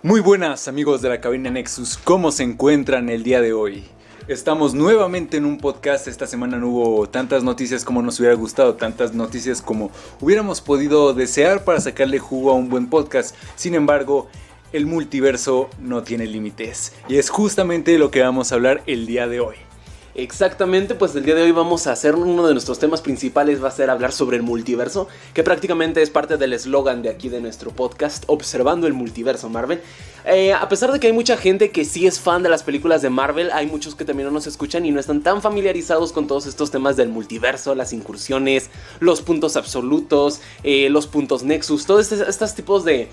Muy buenas amigos de la cabina Nexus, ¿cómo se encuentran el día de hoy? Estamos nuevamente en un podcast. Esta semana no hubo tantas noticias como nos hubiera gustado, tantas noticias como hubiéramos podido desear para sacarle jugo a un buen podcast. Sin embargo, el multiverso no tiene límites y es justamente lo que vamos a hablar el día de hoy. Exactamente, pues el día de hoy vamos a hacer uno de nuestros temas principales, va a ser hablar sobre el multiverso, que prácticamente es parte del eslogan de aquí de nuestro podcast, Observando el Multiverso Marvel. A pesar de que hay mucha gente que sí es fan de las películas de Marvel, hay muchos que también no nos escuchan y no están tan familiarizados con todos estos temas del multiverso, las incursiones, los puntos absolutos, los puntos Nexus, todos estos tipos de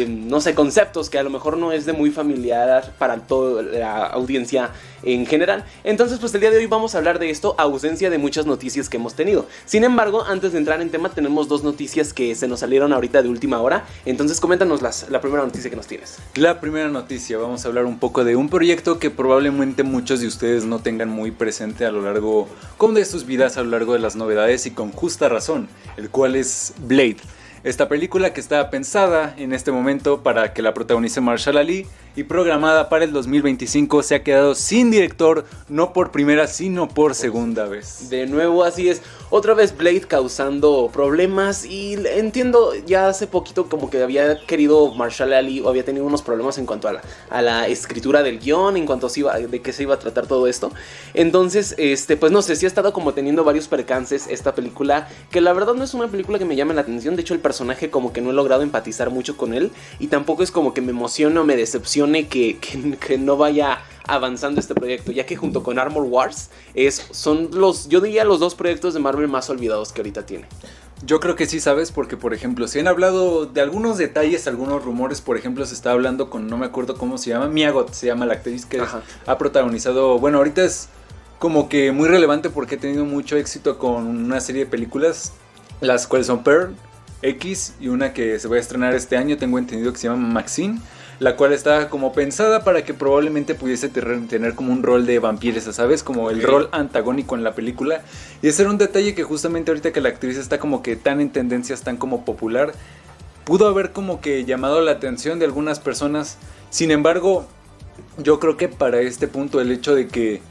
no sé, conceptos que a lo mejor no es de muy familiar para toda la audiencia en general. Entonces pues el día de hoy vamos a hablar de esto, ausencia de muchas noticias que hemos tenido. Sin embargo, antes de entrar en tema tenemos dos noticias que se nos salieron ahorita de última hora. Entonces coméntanos la primera noticia que nos tienes. La primera noticia, vamos a hablar un poco de un proyecto que probablemente muchos de ustedes no tengan muy presente a lo largo de sus vidas, a lo largo de las novedades y con justa razón, el cual es Blade. Esta película que estaba pensada en este momento para que la protagonice Mahershala Ali y programada para el 2025 se ha quedado sin director, no por primera sino por segunda vez. De nuevo, así es, otra vez Blade causando problemas y entiendo, ya hace poquito como que había querido Mahershala Ali o había tenido unos problemas en cuanto a la escritura del guión, en cuanto de qué se iba a tratar todo esto. Entonces, pues no sé, sí ha estado como teniendo varios percances esta película, que la verdad no es una película que me llame la atención. De hecho el personaje como que no he logrado empatizar mucho con él y tampoco es como que me emocione o me decepcione que no vaya avanzando este proyecto, ya que junto con Armor Wars son yo diría los dos proyectos de Marvel más olvidados que ahorita tiene. Yo creo que sí, ¿sabes? Porque, por ejemplo, se han hablado de algunos detalles, algunos rumores. Por ejemplo, se está hablando con, no me acuerdo cómo se llama, Mia Goth se llama la actriz que ha protagonizado. Bueno, ahorita es como que muy relevante porque ha tenido mucho éxito con una serie de películas, las cuales son Pearl, X y una que se va a estrenar este año, tengo entendido que se llama Maxine, la cual está como pensada para que probablemente pudiese tener como un rol de vampiresa, ¿sabes? Como el rol antagónico en la película. Y ese era un detalle que justamente ahorita que la actriz está como que tan en tendencias, tan como popular, pudo haber como que llamado la atención de algunas personas. Sin embargo, yo creo que para este punto el hecho de que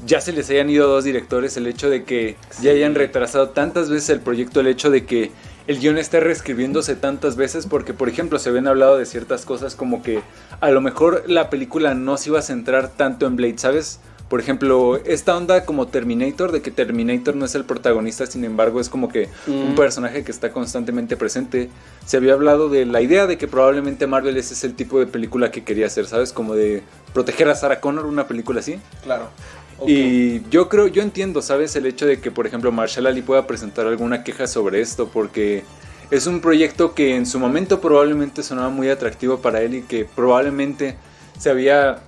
ya se les hayan ido dos directores, el hecho de que ya hayan retrasado tantas veces el proyecto, el hecho de que el guión está reescribiéndose tantas veces, porque por ejemplo se habían hablado de ciertas cosas como que a lo mejor la película no se iba a centrar tanto en Blade, ¿sabes? Por ejemplo, esta onda como Terminator, de que Terminator no es el protagonista, sin embargo es como que un personaje que está constantemente presente. Se había hablado de la idea de que probablemente Marvel ese es el tipo de película que quería hacer, ¿sabes? Como de proteger a Sarah Connor, una película así. Claro. Okay. Y yo entiendo, ¿sabes? El hecho de que, por ejemplo, Mahershala Ali pueda presentar alguna queja sobre esto, porque es un proyecto que en su momento probablemente sonaba muy atractivo para él y que probablemente se había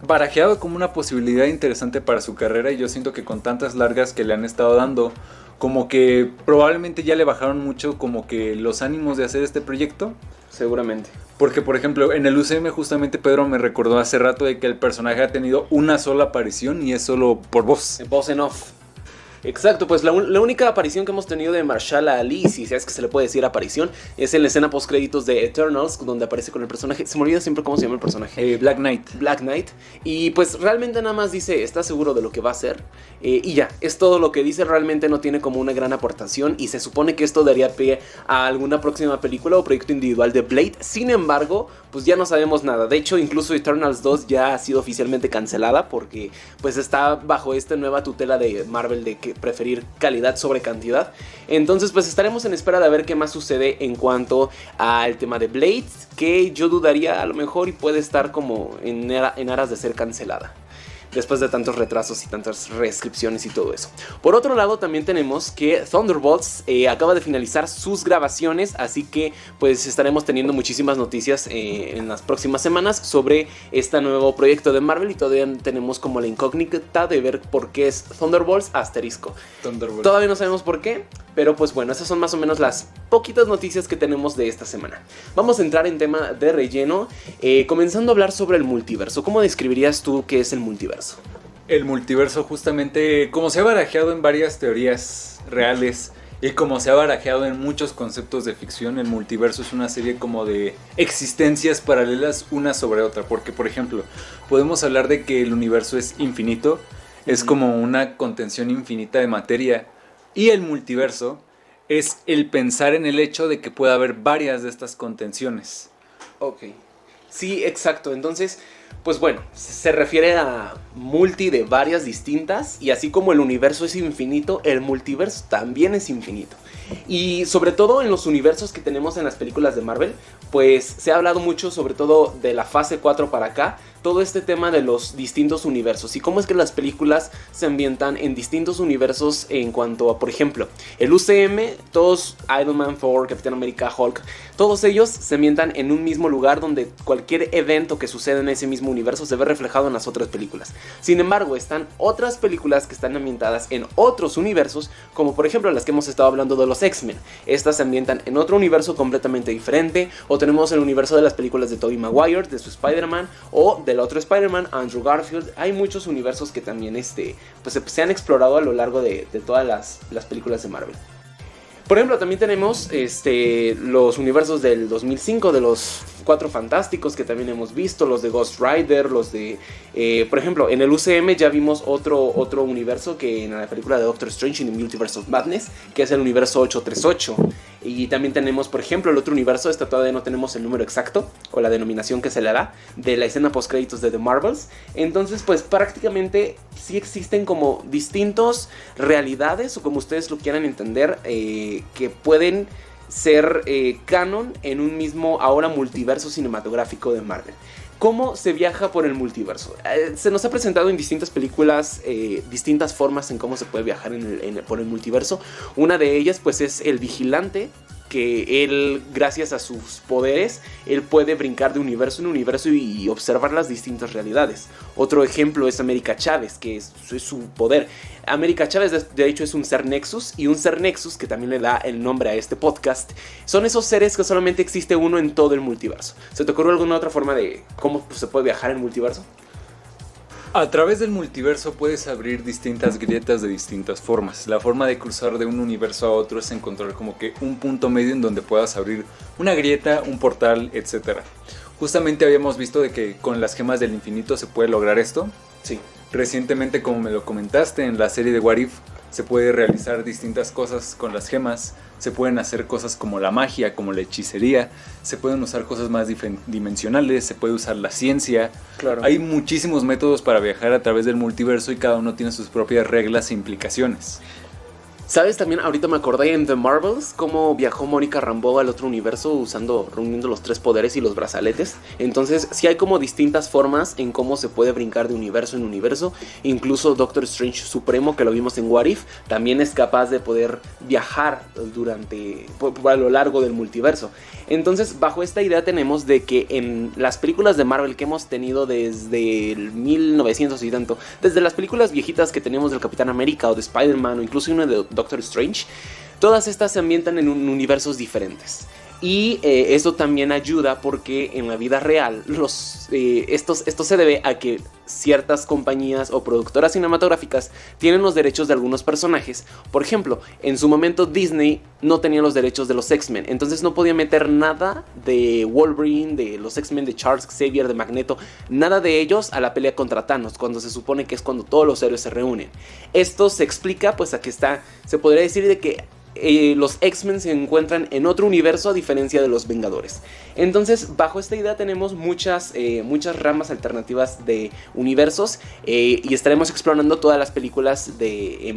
barajeado como una posibilidad interesante para su carrera. Y yo siento que con tantas largas que le han estado dando, como que probablemente ya le bajaron mucho como que los ánimos de hacer este proyecto. Seguramente. Porque, por ejemplo, en el UCM justamente Pedro me recordó hace rato de que el personaje ha tenido una sola aparición y es solo por voz. Voz en off. Exacto, pues la única aparición que hemos tenido de Mahershala Ali, si es que se le puede decir aparición, es en la escena post créditos de Eternals, donde aparece con el personaje, se me olvida siempre cómo se llama el personaje. Black Knight. Black Knight. Y pues realmente nada más dice, ¿estás seguro de lo que va a hacer? Y ya, es todo lo que dice, realmente no tiene como una gran aportación y se supone que esto daría pie a alguna próxima película o proyecto individual de Blade. Sin embargo, pues ya no sabemos nada. De hecho, incluso Eternals 2 ya ha sido oficialmente cancelada porque pues está bajo esta nueva tutela de Marvel de que preferir calidad sobre cantidad. Entonces pues estaremos en espera de ver qué más sucede en cuanto al tema de Blade, que yo dudaría a lo mejor y puede estar como en aras de ser cancelada después de tantos retrasos y tantas reescripciones y todo eso. Por otro lado también tenemos que Thunderbolts acaba de finalizar sus grabaciones, así que pues estaremos teniendo muchísimas noticias en las próximas semanas sobre este nuevo proyecto de Marvel y todavía tenemos como la incógnita de ver por qué es Thunderbolts asterisco. Thunderbolts. Todavía no sabemos por qué, pero pues bueno, esas son más o menos las poquitas noticias que tenemos de esta semana. Vamos a entrar en tema de relleno, comenzando a hablar sobre el multiverso. ¿Cómo describirías tú qué es el multiverso? El multiverso justamente, como se ha barajeado en varias teorías reales, Y como se ha barajeado en muchos conceptos de ficción, el multiverso es una serie como de existencias paralelas una sobre otra. Porque, por ejemplo, podemos hablar de que el universo es infinito, es como una contención infinita de materia. Y el multiverso es el pensar en el hecho de que pueda haber varias de estas contenciones. Ok. Sí, exacto. Entonces, pues bueno, se refiere a multi de varias distintas, y así como el universo es infinito, el multiverso también es infinito. Y sobre todo en los universos que tenemos en las películas de Marvel, pues se ha hablado mucho, sobre todo de la fase 4 para acá, todo este tema de los distintos universos y cómo es que las películas se ambientan en distintos universos en cuanto a, por ejemplo, el UCM, todos, Iron Man, Thor, Capitán América, Hulk, todos ellos se ambientan en un mismo lugar donde cualquier evento que suceda en ese mismo universo se ve reflejado en las otras películas. Sin embargo, están otras películas que están ambientadas en otros universos, como por ejemplo las que hemos estado hablando de los X-Men. Estas se ambientan en otro universo completamente diferente, o tenemos el universo de las películas de Tobey Maguire, de su Spider-Man, o del otro Spider-Man, Andrew Garfield. Hay muchos universos que también pues se han explorado a lo largo de todas las películas de Marvel. Por ejemplo, también tenemos los universos del 2005 de los Cuatro Fantásticos, que también hemos visto, los de Ghost Rider, los de... por ejemplo, en el UCM ya vimos otro universo que en la película de Doctor Strange in the Multiverse of Madness, que es el universo 838. Y también tenemos, por ejemplo, el otro universo, todavía no tenemos el número exacto o la denominación que se le da, de la escena post créditos de The Marvels. Entonces, pues prácticamente sí existen como distintas realidades, o como ustedes lo quieran entender, que pueden ser canon en un mismo ahora multiverso cinematográfico de Marvel. ¿Cómo se viaja por el multiverso? Se nos ha presentado en distintas películas distintas formas en cómo se puede viajar por el multiverso. Una de ellas pues es el vigilante, que él, gracias a sus poderes, él puede brincar de universo en universo y observar las distintas realidades. Otro ejemplo es América Chávez, que es su poder. América Chávez de hecho es un ser Nexus, y un ser Nexus, que también le da el nombre a este podcast, son esos seres que solamente existe uno en todo el multiverso. ¿Se te ocurrió alguna otra forma de cómo se puede viajar en el multiverso? A través del multiverso puedes abrir distintas grietas de distintas formas. La forma de cruzar de un universo a otro es encontrar como que un punto medio en donde puedas abrir una grieta, un portal, etc. Justamente habíamos visto de que con las gemas del infinito se puede lograr esto. Sí. Recientemente, como me lo comentaste, en la serie de What If se puede realizar distintas cosas con las gemas. Se pueden hacer cosas como la magia, como la hechicería. Se pueden usar cosas más dimensionales. Se puede usar la ciencia. Claro. Hay muchísimos métodos para viajar a través del multiverso y cada uno tiene sus propias reglas e implicaciones. ¿Sabes? También ahorita me acordé en The Marvels cómo viajó Mónica Rambeau al otro universo reuniendo los 3 poderes y los brazaletes. Entonces sí hay como distintas formas en cómo se puede brincar de universo en universo. Incluso Doctor Strange Supremo, que lo vimos en What If, también es capaz de poder viajar a lo largo del multiverso. Entonces, bajo esta idea tenemos de que en las películas de Marvel que hemos tenido desde el 1900 y tanto, desde las películas viejitas que tenemos del Capitán América o de Spider-Man o incluso una de Doctor Strange, todas estas se ambientan en universos diferentes. Y esto también ayuda porque en la vida real esto se debe a que ciertas compañías o productoras cinematográficas tienen los derechos de algunos personajes. Por ejemplo, en su momento Disney no tenía los derechos de los X-Men, entonces no podía meter nada de Wolverine, de los X-Men, de Charles Xavier, de Magneto, nada de ellos a la pelea contra Thanos, cuando se supone que es cuando todos los héroes se reúnen. Esto se explica pues a que se podría decir de que los X-Men se encuentran en otro universo a diferencia de los Vengadores. Entonces, bajo esta idea tenemos muchas ramas alternativas de universos, y estaremos explorando todas las películas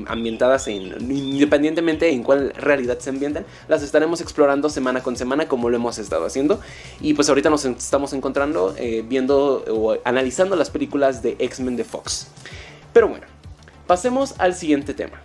ambientadas independientemente en cuál realidad se ambientan. Las estaremos explorando semana con semana como lo hemos estado haciendo. Y pues ahorita nos estamos encontrando viendo o analizando las películas de X-Men de Fox. Pero bueno, pasemos al siguiente tema.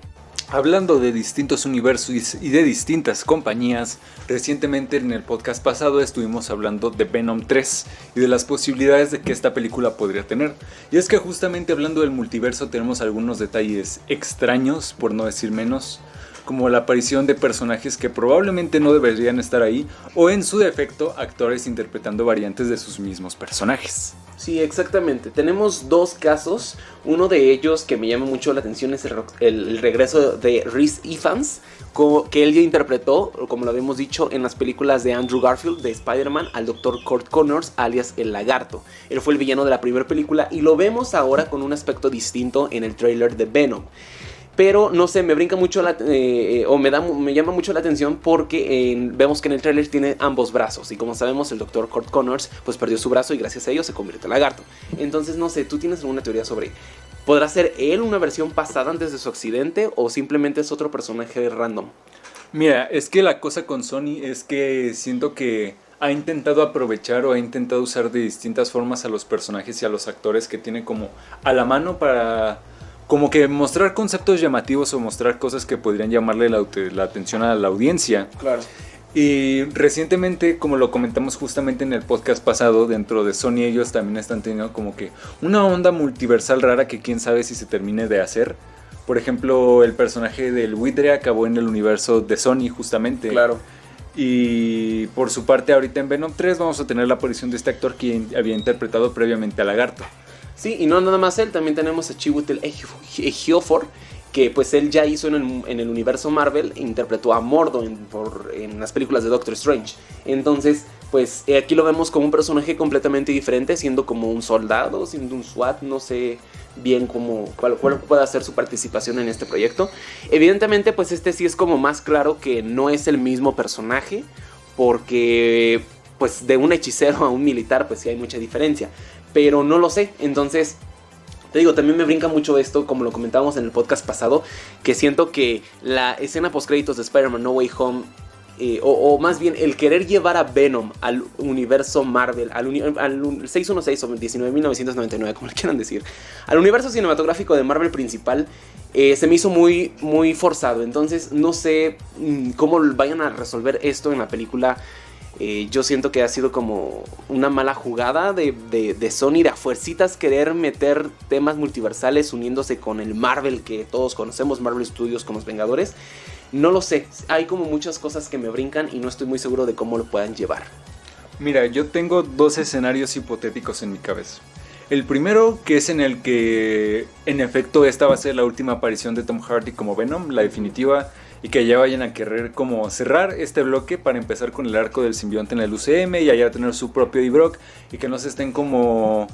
Hablando de distintos universos y de distintas compañías, recientemente en el podcast pasado estuvimos hablando de Venom 3 y de las posibilidades de que esta película podría tener. Y es que justamente hablando del multiverso tenemos algunos detalles extraños, por no decir menos, como la aparición de personajes que probablemente no deberían estar ahí, o en su defecto, actores interpretando variantes de sus mismos personajes. Sí, exactamente. Tenemos dos casos. Uno de ellos que me llama mucho la atención es el regreso de Rhys Ifans, que él ya interpretó, como lo habíamos dicho, en las películas de Andrew Garfield de Spider-Man al Dr. Kurt Connors, alias el Lagarto. Él fue el villano de la primera película y lo vemos ahora con un aspecto distinto en el tráiler de Venom. Pero no sé, me brinca mucho me llama mucho la atención porque vemos que en el tráiler tiene ambos brazos. Y como sabemos, el Dr. Kurt Connors pues perdió su brazo y gracias a ello se convierte en lagarto. Entonces no sé, ¿tú tienes alguna teoría sobre podrá ser él una versión pasada antes de su accidente o simplemente es otro personaje random? Mira, es que la cosa con Sony es que siento que ha intentado aprovechar o ha intentado usar de distintas formas a los personajes y a los actores que tiene como a la mano para como que mostrar conceptos llamativos o mostrar cosas que podrían llamarle la atención a la audiencia. Claro. Y recientemente, como lo comentamos justamente en el podcast pasado, dentro de Sony ellos también están teniendo como que una onda multiversal rara que quién sabe si se termine de hacer. Por ejemplo, el personaje del buitre acabó en el universo de Sony justamente. Claro. Y por su parte ahorita en Venom 3 vamos a tener la aparición de este actor que había interpretado previamente a Lagarto. Sí, y no nada más él, también tenemos a Chiwetel Ejiofor, que pues él ya hizo en el universo Marvel, interpretó a Mordo en las películas de Doctor Strange. Entonces, pues aquí lo vemos como un personaje completamente diferente, siendo como un soldado, siendo un SWAT, no sé bien cuál puede ser su participación en este proyecto. Evidentemente, pues este sí es como más claro que no es el mismo personaje, porque pues de un hechicero a un militar pues sí hay mucha diferencia. Pero no lo sé, entonces te digo, también me brinca mucho esto, como lo comentábamos en el podcast pasado, que siento que la escena postcréditos de Spider-Man No Way Home, o más bien el querer llevar a Venom al universo Marvel, al 616 o 19.999, como le quieran decir, al universo cinematográfico de Marvel principal, se me hizo muy, muy forzado. Entonces no sé cómo vayan a resolver esto en la película. Yo siento que ha sido como una mala jugada de Sony de a fuercitas querer meter temas multiversales uniéndose con el Marvel que todos conocemos, Marvel Studios con los Vengadores. No lo sé, hay como muchas cosas que me brincan y no estoy muy seguro de cómo lo puedan llevar. Mira, yo tengo dos escenarios hipotéticos en mi cabeza. El primero, que es en el que en efecto esta va a ser la última aparición de Tom Hardy como Venom, la definitiva, y que ya vayan a querer como cerrar este bloque para empezar con el arco del simbionte en el UCM y allá tener su propio D-Brock y que no se estén como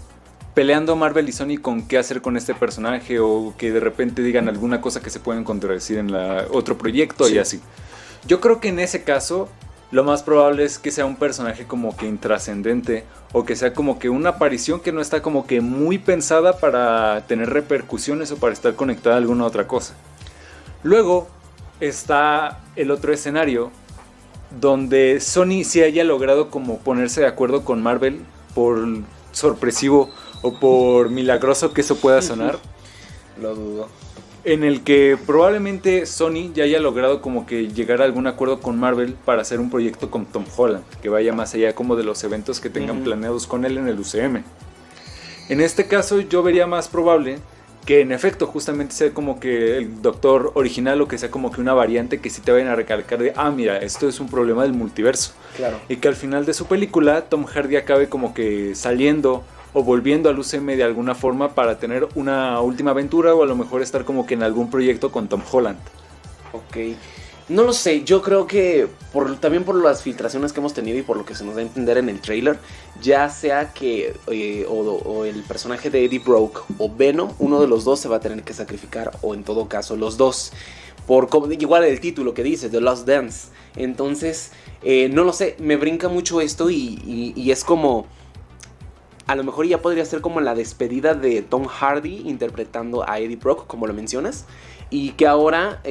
peleando Marvel y Sony con qué hacer con este personaje o que de repente digan alguna cosa que se pueden contradecir en otro proyecto y así. Yo creo que en ese caso lo más probable es que sea un personaje como que intrascendente o que sea como que una aparición que no está como que muy pensada para tener repercusiones o para estar conectada a alguna otra cosa. Luego está el otro escenario donde Sony sí haya logrado como ponerse de acuerdo con Marvel, por sorpresivo o por milagroso que eso pueda sonar. Lo dudo. En el que probablemente Sony ya haya logrado como que llegar a algún acuerdo con Marvel para hacer un proyecto con Tom Holland, que vaya más allá como de los eventos que tengan planeados con él en el UCM. En este caso yo vería más probable que en efecto justamente sea como que el Doctor original o que sea como que una variante que sí te vayan a recalcar de mira, esto es un problema del multiverso. Claro. Y que al final de su película Tom Hardy acabe como que saliendo o volviendo al UCM de alguna forma para tener una última aventura o a lo mejor estar como que en algún proyecto con Tom Holland. Ok. No lo sé, yo creo que también por las filtraciones que hemos tenido y por lo que se nos da a entender en el trailer, ya sea que o el personaje de Eddie Brock o Venom, uno de los dos se va a tener que sacrificar, o en todo caso los dos, por igual el título que dice, The Last Dance. Entonces, no lo sé, me brinca mucho esto y es como, a lo mejor ya podría ser como la despedida de Tom Hardy interpretando a Eddie Brock, como lo mencionas, y que ahora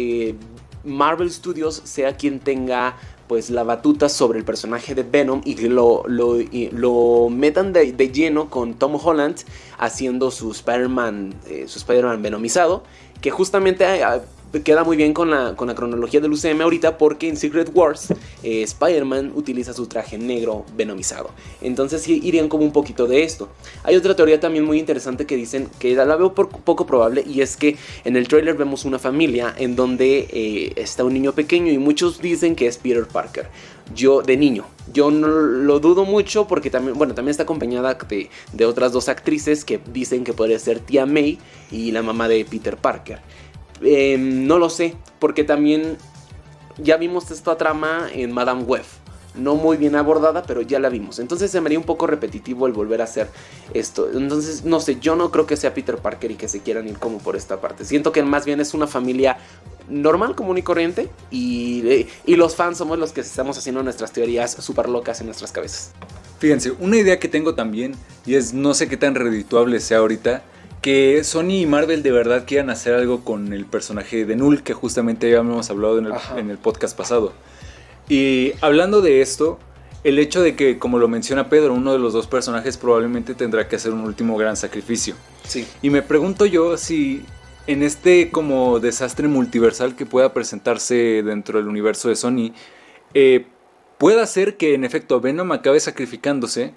Marvel Studios sea quien tenga pues la batuta sobre el personaje de Venom y que lo metan de lleno con Tom Holland haciendo su Spider-Man venomizado, que justamente queda muy bien con la cronología del UCM ahorita, porque en Secret Wars Spider-Man utiliza su traje negro venomizado. Entonces sí irían como un poquito de esto. Hay otra teoría también muy interesante que dicen, que la veo poco probable, y es que en el tráiler vemos una familia en donde está un niño pequeño y muchos dicen que es Peter Parker. Yo no lo dudo mucho, porque también, bueno, también está acompañada de otras dos actrices que dicen que podría ser tía May y la mamá de Peter Parker. No lo sé, porque también ya vimos esta trama en Madame Web. No muy bien abordada, pero ya la vimos. Entonces se me haría un poco repetitivo el volver a hacer esto. Entonces, no sé, yo no creo que sea Peter Parker y que se quieran ir como por esta parte. Siento que más bien es una familia normal, común y corriente. Y los fans somos los que estamos haciendo nuestras teorías súper locas en nuestras cabezas. Fíjense, una idea que tengo también, y es no sé qué tan redituable sea ahorita, que Sony y Marvel de verdad quieran hacer algo con el personaje de Null, que justamente ya hemos hablado en el podcast pasado. Y hablando de esto, el hecho de que, como lo menciona Pedro, uno de los dos personajes probablemente tendrá que hacer un último gran sacrificio. Sí. Y me pregunto yo si en este como desastre multiversal que pueda presentarse dentro del universo de Sony, pueda ser que en efecto Venom acabe sacrificándose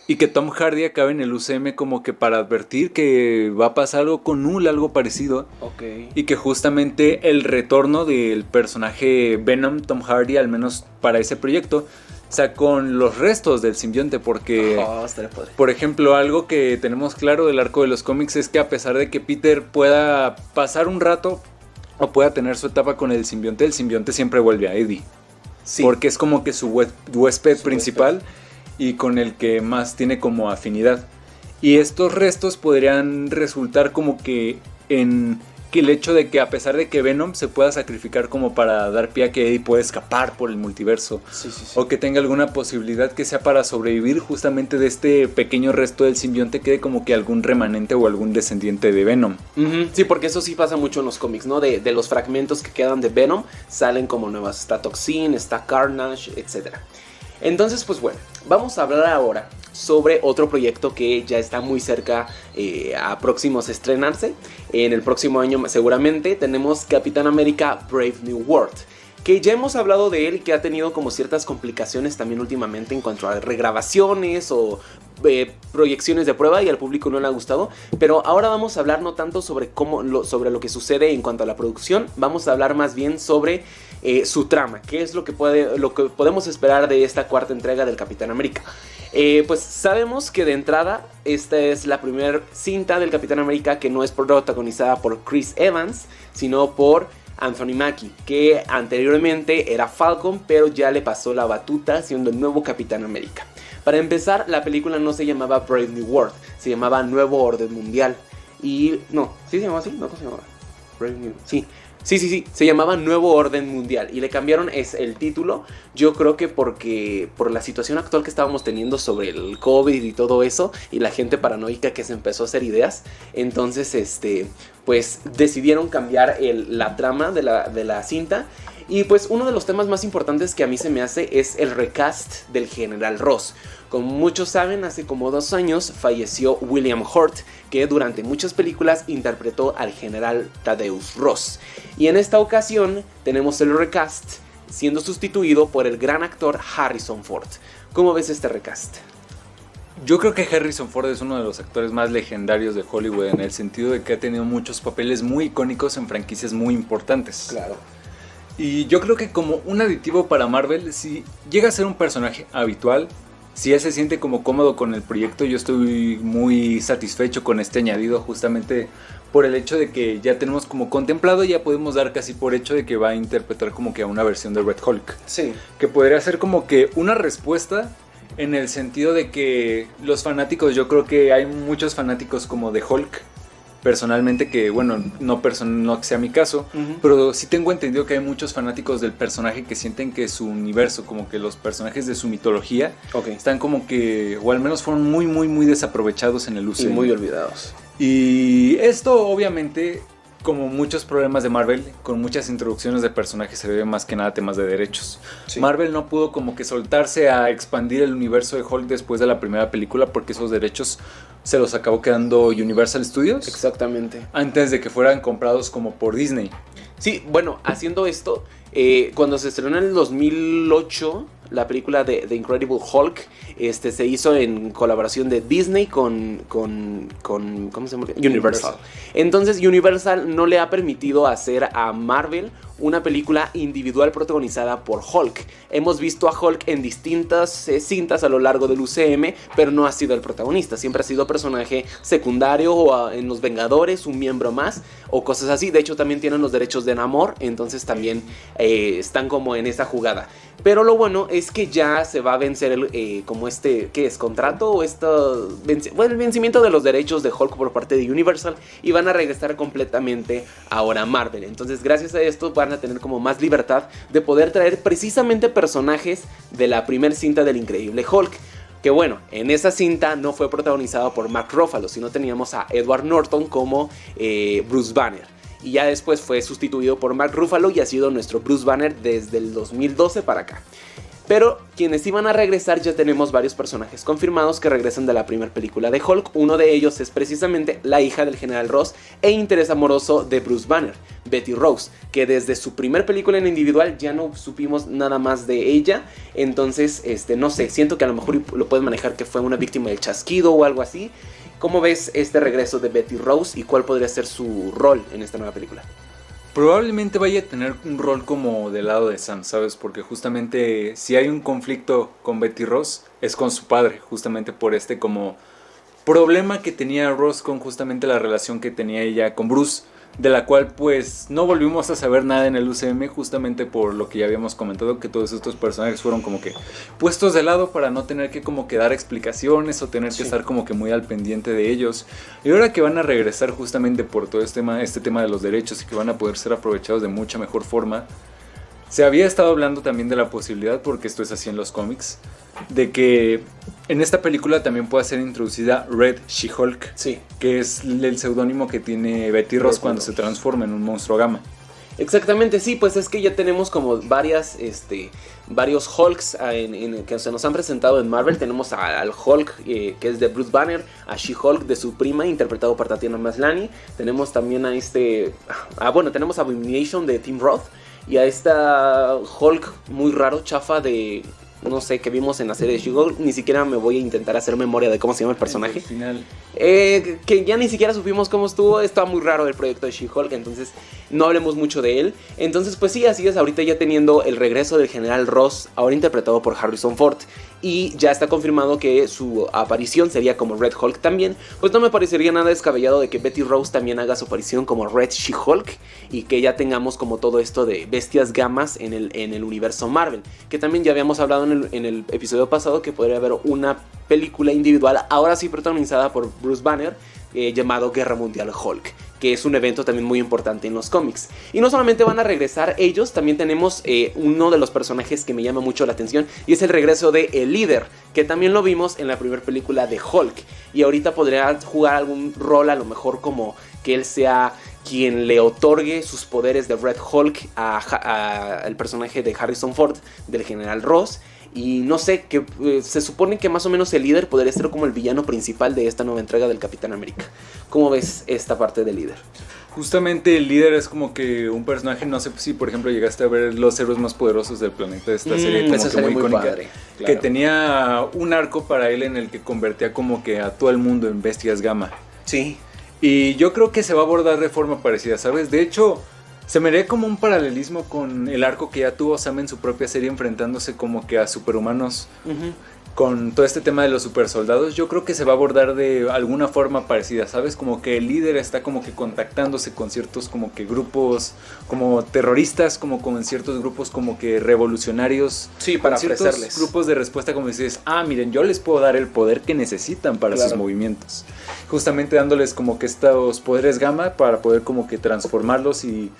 y que Tom Hardy acabe en el UCM como que para advertir que va a pasar algo con Null, algo parecido. Okay. Y que justamente el retorno del personaje Venom, Tom Hardy, al menos para ese proyecto, sea con los restos del simbionte. Porque, por ejemplo, algo que tenemos claro del arco de los cómics es que a pesar de que Peter pueda pasar un rato o pueda tener su etapa con el simbionte siempre vuelve a Eddie. Sí. Porque es como que su huésped principal y con el que más tiene como afinidad. Y estos restos podrían resultar como que en que el hecho de que a pesar de que Venom se pueda sacrificar como para dar pie a que Eddie pueda escapar por el multiverso, sí. O que tenga alguna posibilidad que sea para sobrevivir justamente de este pequeño resto del simbionte, quede como que algún remanente o algún descendiente de Venom. Sí, porque eso sí pasa mucho en los cómics, ¿no? De los fragmentos que quedan de Venom salen como nuevas. Está Toxin, está Carnage, etc. Entonces, pues bueno, vamos a hablar ahora sobre otro proyecto que ya está muy cerca a próximos a estrenarse. En el próximo año seguramente tenemos Capitán América Brave New World, que ya hemos hablado de él y que ha tenido como ciertas complicaciones también últimamente en cuanto a regrabaciones o proyecciones de prueba, y al público no le ha gustado. Pero ahora vamos a hablar no tanto sobre sobre lo que sucede en cuanto a la producción, vamos a hablar más bien sobre su trama, qué es lo que podemos esperar de esta cuarta entrega del Capitán América. Pues sabemos que de entrada esta es la primera cinta del Capitán América que no es protagonizada por Chris Evans, sino por Anthony Mackie, que anteriormente era Falcon, pero ya le pasó la batuta siendo el nuevo Capitán América. Para empezar, la película no se llamaba Brave New World, se llamaba Nuevo Orden Mundial. Y no, ¿sí se llamaba así? No, ¿cómo se llamaba? Brave New, sí. Sí, se llamaba Nuevo Orden Mundial y le cambiaron el título, yo creo que por la situación actual que estábamos teniendo sobre el COVID y todo eso, y la gente paranoica que se empezó a hacer ideas. Entonces, pues decidieron cambiar la trama de la cinta. Y pues uno de los temas más importantes que a mí se me hace es el recast del General Ross. Como muchos saben, hace como 2 años falleció William Hurt, que durante muchas películas interpretó al General Thaddeus Ross. Y en esta ocasión tenemos el recast siendo sustituido por el gran actor Harrison Ford. ¿Cómo ves este recast? Yo creo que Harrison Ford es uno de los actores más legendarios de Hollywood, en el sentido de que ha tenido muchos papeles muy icónicos en franquicias muy importantes. Claro. Y yo creo que como un aditivo para Marvel, si llega a ser un personaje habitual, si él se siente como cómodo con el proyecto, yo estoy muy satisfecho con este añadido, justamente por el hecho de que ya tenemos como contemplado, ya podemos dar casi por hecho de que va a interpretar como que a una versión de Red Hulk. Sí. Que podría ser como que una respuesta en el sentido de que los fanáticos, yo creo que hay muchos fanáticos como de Hulk, personalmente, que bueno, no que sea mi caso, pero sí tengo entendido que hay muchos fanáticos del personaje que sienten que su universo, como que los personajes de su mitología, están como que, o al menos fueron muy, muy, muy desaprovechados en el UCM. Y muy olvidados. Y esto obviamente, como muchos problemas de Marvel, con muchas introducciones de personajes, se debe más que nada a temas de derechos. Sí. Marvel no pudo como que soltarse a expandir el universo de Hulk después de la primera película, porque esos derechos se los acabó quedando Universal Studios. Exactamente. Antes de que fueran comprados como por Disney. Sí, bueno, haciendo esto, cuando se estrenó en el 2008 la película de The Incredible Hulk, se hizo en colaboración de Disney con ¿cómo se llama? Universal. Entonces Universal no le ha permitido hacer a Marvel una película individual protagonizada por Hulk. Hemos visto a Hulk en distintas cintas a lo largo del UCM, pero no ha sido el protagonista. Siempre ha sido personaje secundario o en Los Vengadores, un miembro más o cosas así. De hecho, también tienen los derechos de Namor, entonces también están como en esa jugada. Pero lo bueno es que ya se va a vencer como ¿qué es? ¿Contrato? O el vencimiento de los derechos de Hulk por parte de Universal, y van a regresar completamente ahora a Marvel. Entonces, gracias a esto van a tener como más libertad de poder traer precisamente personajes de la primer cinta del Increíble Hulk. Que bueno, en esa cinta no fue protagonizado por Mark Ruffalo, sino teníamos a Edward Norton como Bruce Banner. Y ya después fue sustituido por Mark Ruffalo y ha sido nuestro Bruce Banner desde el 2012 para acá. Pero quienes iban a regresar, ya tenemos varios personajes confirmados que regresan de la primera película de Hulk. Uno de ellos es precisamente la hija del General Ross e interés amoroso de Bruce Banner, Betty Rose, que desde su primer película en individual ya no supimos nada más de ella. Entonces, no sé, siento que a lo mejor lo puedes manejar que fue una víctima del chasquido o algo así. ¿Cómo ves este regreso de Betty Rose y cuál podría ser su rol en esta nueva película? Probablemente vaya a tener un rol como del lado de Sam, ¿sabes? Porque justamente si hay un conflicto con Betty Ross es con su padre, justamente por como problema que tenía Ross con justamente la relación que tenía ella con Bruce, de la cual pues no volvimos a saber nada en el UCM, justamente por lo que ya habíamos comentado, que todos estos personajes fueron como que puestos de lado para no tener que como que dar explicaciones o tener que estar como que muy al pendiente de ellos. Y ahora que van a regresar justamente por todo este tema de los derechos y que van a poder ser aprovechados de mucha mejor forma, se había estado hablando también de la posibilidad, porque esto es así en los cómics, de que en esta película también pueda ser introducida Red She-Hulk, sí, que es el seudónimo que tiene Betty Ross cuando se transforma en un monstruo gamma. Exactamente, sí, pues es que ya tenemos como varios Hulks que se nos han presentado en Marvel. Tenemos al Hulk que es de Bruce Banner, a She-Hulk de su prima, interpretado por Tatiana Maslany. Tenemos también tenemos a Abomination de Tim Roth, y a esta Hulk muy raro, chafa de, no sé, que vimos en la serie de She-Hulk. Ni siquiera me voy a intentar hacer memoria de cómo se llama el personaje. Al final. Que ya ni siquiera supimos cómo estuvo. Está muy raro el proyecto de She-Hulk, entonces no hablemos mucho de él. Entonces pues sí, así es, ahorita ya teniendo el regreso del General Ross, ahora interpretado por Harrison Ford, y ya está confirmado que su aparición sería como Red Hulk también, pues no me parecería nada descabellado de que Betty Rose también haga su aparición como Red She-Hulk, y que ya tengamos como todo esto de bestias gamas en el universo Marvel, que también ya habíamos hablado en el episodio pasado que podría haber una película individual, ahora sí protagonizada por Bruce Banner, llamado Guerra Mundial Hulk, que es un evento también muy importante en los cómics. Y no solamente van a regresar ellos, también tenemos uno de los personajes que me llama mucho la atención, y es el regreso de El Líder, que también lo vimos en la primera película de Hulk, y ahorita podría jugar algún rol, a lo mejor como que él sea quien le otorgue sus poderes de Red Hulk al personaje de Harrison Ford, del General Ross. Y no sé, que se supone que más o menos El Líder podría ser como el villano principal de esta nueva entrega del Capitán América. ¿Cómo ves esta parte del Líder? Justamente El Líder es como que un personaje, no sé si por ejemplo llegaste a ver Los Héroes Más Poderosos del Planeta, de esta serie como que muy icónica, padre, claro, que tenía un arco para él en el que convertía como que a todo el mundo en bestias gamma. Sí. Y yo creo que se va a abordar de forma parecida, ¿sabes? De hecho, se me ve como un paralelismo con el arco que ya tuvo Sam en su propia serie, enfrentándose como que a superhumanos. Con todo este tema de los supersoldados. Yo creo que se va a abordar de alguna forma parecida, ¿sabes? Como que El Líder está como que contactándose con ciertos como que grupos como terroristas, como con ciertos grupos como que revolucionarios. Sí, para ciertos ofrecerles grupos de respuesta, como dices, miren, yo les puedo dar el poder que necesitan para sus movimientos. Justamente dándoles como que estos poderes gamma para poder como que transformarlos y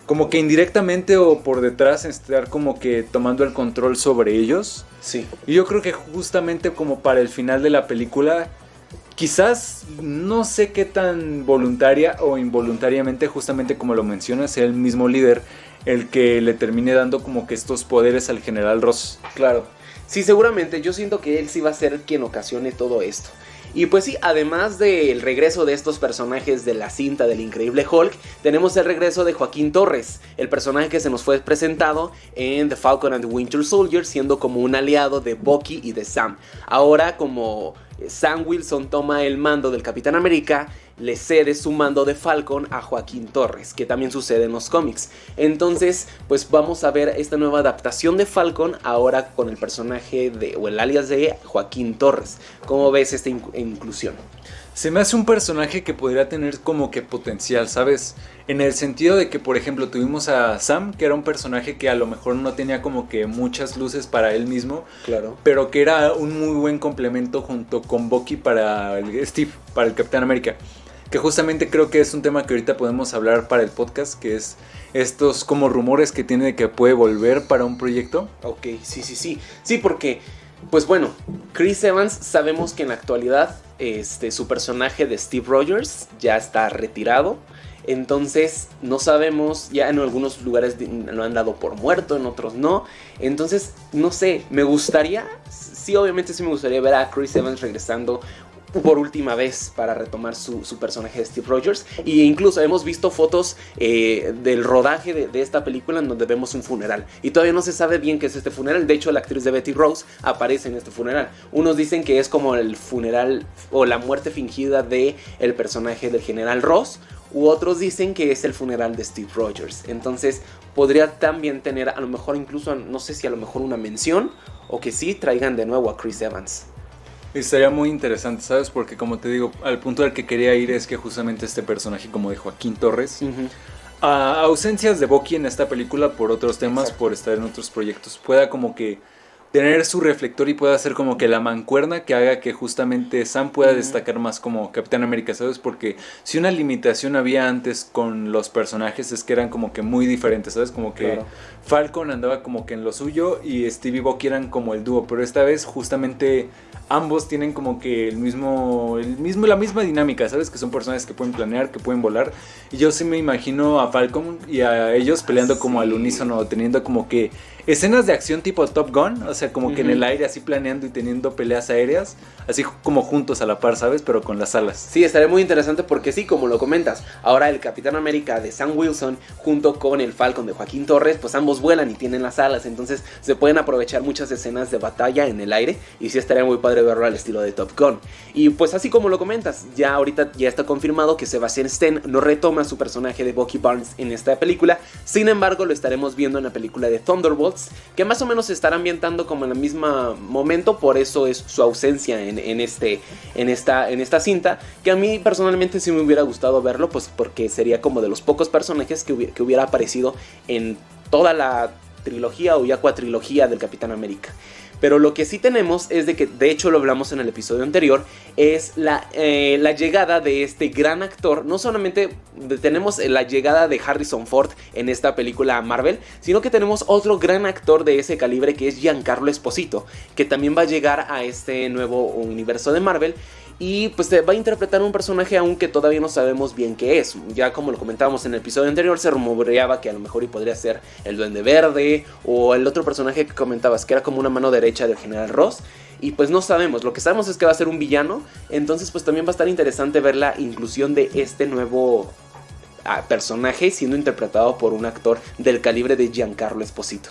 como que indirectamente o por detrás estar como que tomando el control sobre ellos. Sí. Y yo creo que justamente como para el final de la película, quizás no sé qué tan voluntaria o involuntariamente, justamente como lo mencionas, sea el mismo Líder el que le termine dando como que estos poderes al General Ross. Claro. Sí, seguramente. Yo siento que él sí va a ser quien ocasione todo esto. Y pues sí, además del regreso de estos personajes de la cinta del Increíble Hulk, tenemos el regreso de Joaquín Torres, el personaje que se nos fue presentado en The Falcon and the Winter Soldier, siendo como un aliado de Bucky y de Sam. Ahora, como Sam Wilson toma el mando del Capitán América, le cede su mando de Falcon a Joaquín Torres, que también sucede en los cómics. Entonces, pues vamos a ver esta nueva adaptación de Falcon ahora con el personaje o el alias de Joaquín Torres. ¿Cómo ves esta inclusión? Se me hace un personaje que podría tener como que potencial, ¿sabes? En el sentido de que, por ejemplo, tuvimos a Sam, que era un personaje que a lo mejor no tenía como que muchas luces para él mismo. Claro. Pero que era un muy buen complemento junto con Bucky para Steve, para el Capitán América. Que justamente creo que es un tema que ahorita podemos hablar para el podcast, que es estos como rumores que tiene de que puede volver para un proyecto. Ok, sí. Sí, porque, pues bueno, Chris Evans sabemos que en la actualidad su personaje de Steve Rogers ya está retirado. Entonces no sabemos, ya en algunos lugares lo han dado por muerto, en otros no. Entonces, no sé, me gustaría, sí, obviamente sí me gustaría ver a Chris Evans regresando por última vez para retomar su personaje de Steve Rogers. Y incluso hemos visto fotos del rodaje de esta película en donde vemos un funeral. Y todavía no se sabe bien qué es este funeral. De hecho, la actriz de Betty Rose aparece en este funeral. Unos dicen que es como el funeral o la muerte fingida del personaje del General Ross. U otros dicen que es el funeral de Steve Rogers. Entonces podría también tener a lo mejor incluso, no sé si a lo mejor una mención, o que sí traigan de nuevo a Chris Evans. Estaría muy interesante, ¿sabes? Porque como te digo, al punto al que quería ir es que justamente este personaje como de Joaquín Torres, a ausencias de Bucky en esta película por otros temas, exacto, por estar en otros proyectos, pueda como que tener su reflector y pueda ser como que la mancuerna que haga que justamente Sam pueda destacar más como Capitán América, ¿sabes? Porque si una limitación había antes con los personajes es que eran como que muy diferentes, ¿sabes? Como que claro, Falcon andaba como que en lo suyo y Steve y Bucky eran como el dúo, pero esta vez justamente ambos tienen como que la misma dinámica, ¿sabes? Que son personajes que pueden planear, que pueden volar. Y yo sí me imagino a Falcon y a ellos peleando como al unísono, teniendo como que escenas de acción tipo Top Gun, o sea, como que en el aire así planeando y teniendo peleas aéreas, así como juntos a la par, ¿sabes? Pero con las alas. Sí, estaría muy interesante porque sí, como lo comentas, ahora el Capitán América de Sam Wilson junto con el Falcon de Joaquín Torres, pues ambos vuelan y tienen las alas, entonces se pueden aprovechar muchas escenas de batalla en el aire y sí estaría muy padre verlo al estilo de Top Gun. Y pues así como lo comentas, ya ahorita ya está confirmado que Sebastian Stan no retoma su personaje de Bucky Barnes en esta película, sin embargo lo estaremos viendo en la película de Thunderbolts, que más o menos se estará ambientando como en el mismo momento, por eso es su ausencia en esta cinta, que a mí personalmente sí me hubiera gustado verlo, pues porque sería como de los pocos personajes que hubiera aparecido en toda la trilogía o ya cuatrilogía del Capitán América. Pero lo que sí tenemos es de que, de hecho lo hablamos en el episodio anterior, es la llegada de este gran actor. No solamente tenemos la llegada de Harrison Ford en esta película Marvel, sino que tenemos otro gran actor de ese calibre que es Giancarlo Esposito, que también va a llegar a este nuevo universo de Marvel. Y pues va a interpretar un personaje aunque todavía no sabemos bien qué es. Ya como lo comentábamos en el episodio anterior, se rumoreaba que a lo mejor y podría ser el Duende Verde o el otro personaje que comentabas, que era como una mano derecha del General Ross. Y pues no sabemos, lo que sabemos es que va a ser un villano. Entonces pues también va a estar interesante ver la inclusión de este nuevo personaje siendo interpretado por un actor del calibre de Giancarlo Esposito.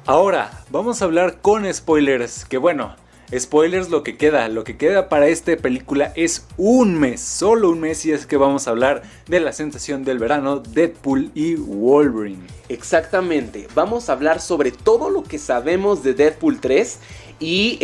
Ahora, vamos a hablar con spoilers, que bueno... Spoilers, lo que queda para esta película es un mes, solo un mes, y es que vamos a hablar de la sensación del verano, Deadpool y Wolverine. Exactamente, vamos a hablar sobre todo lo que sabemos de Deadpool 3 y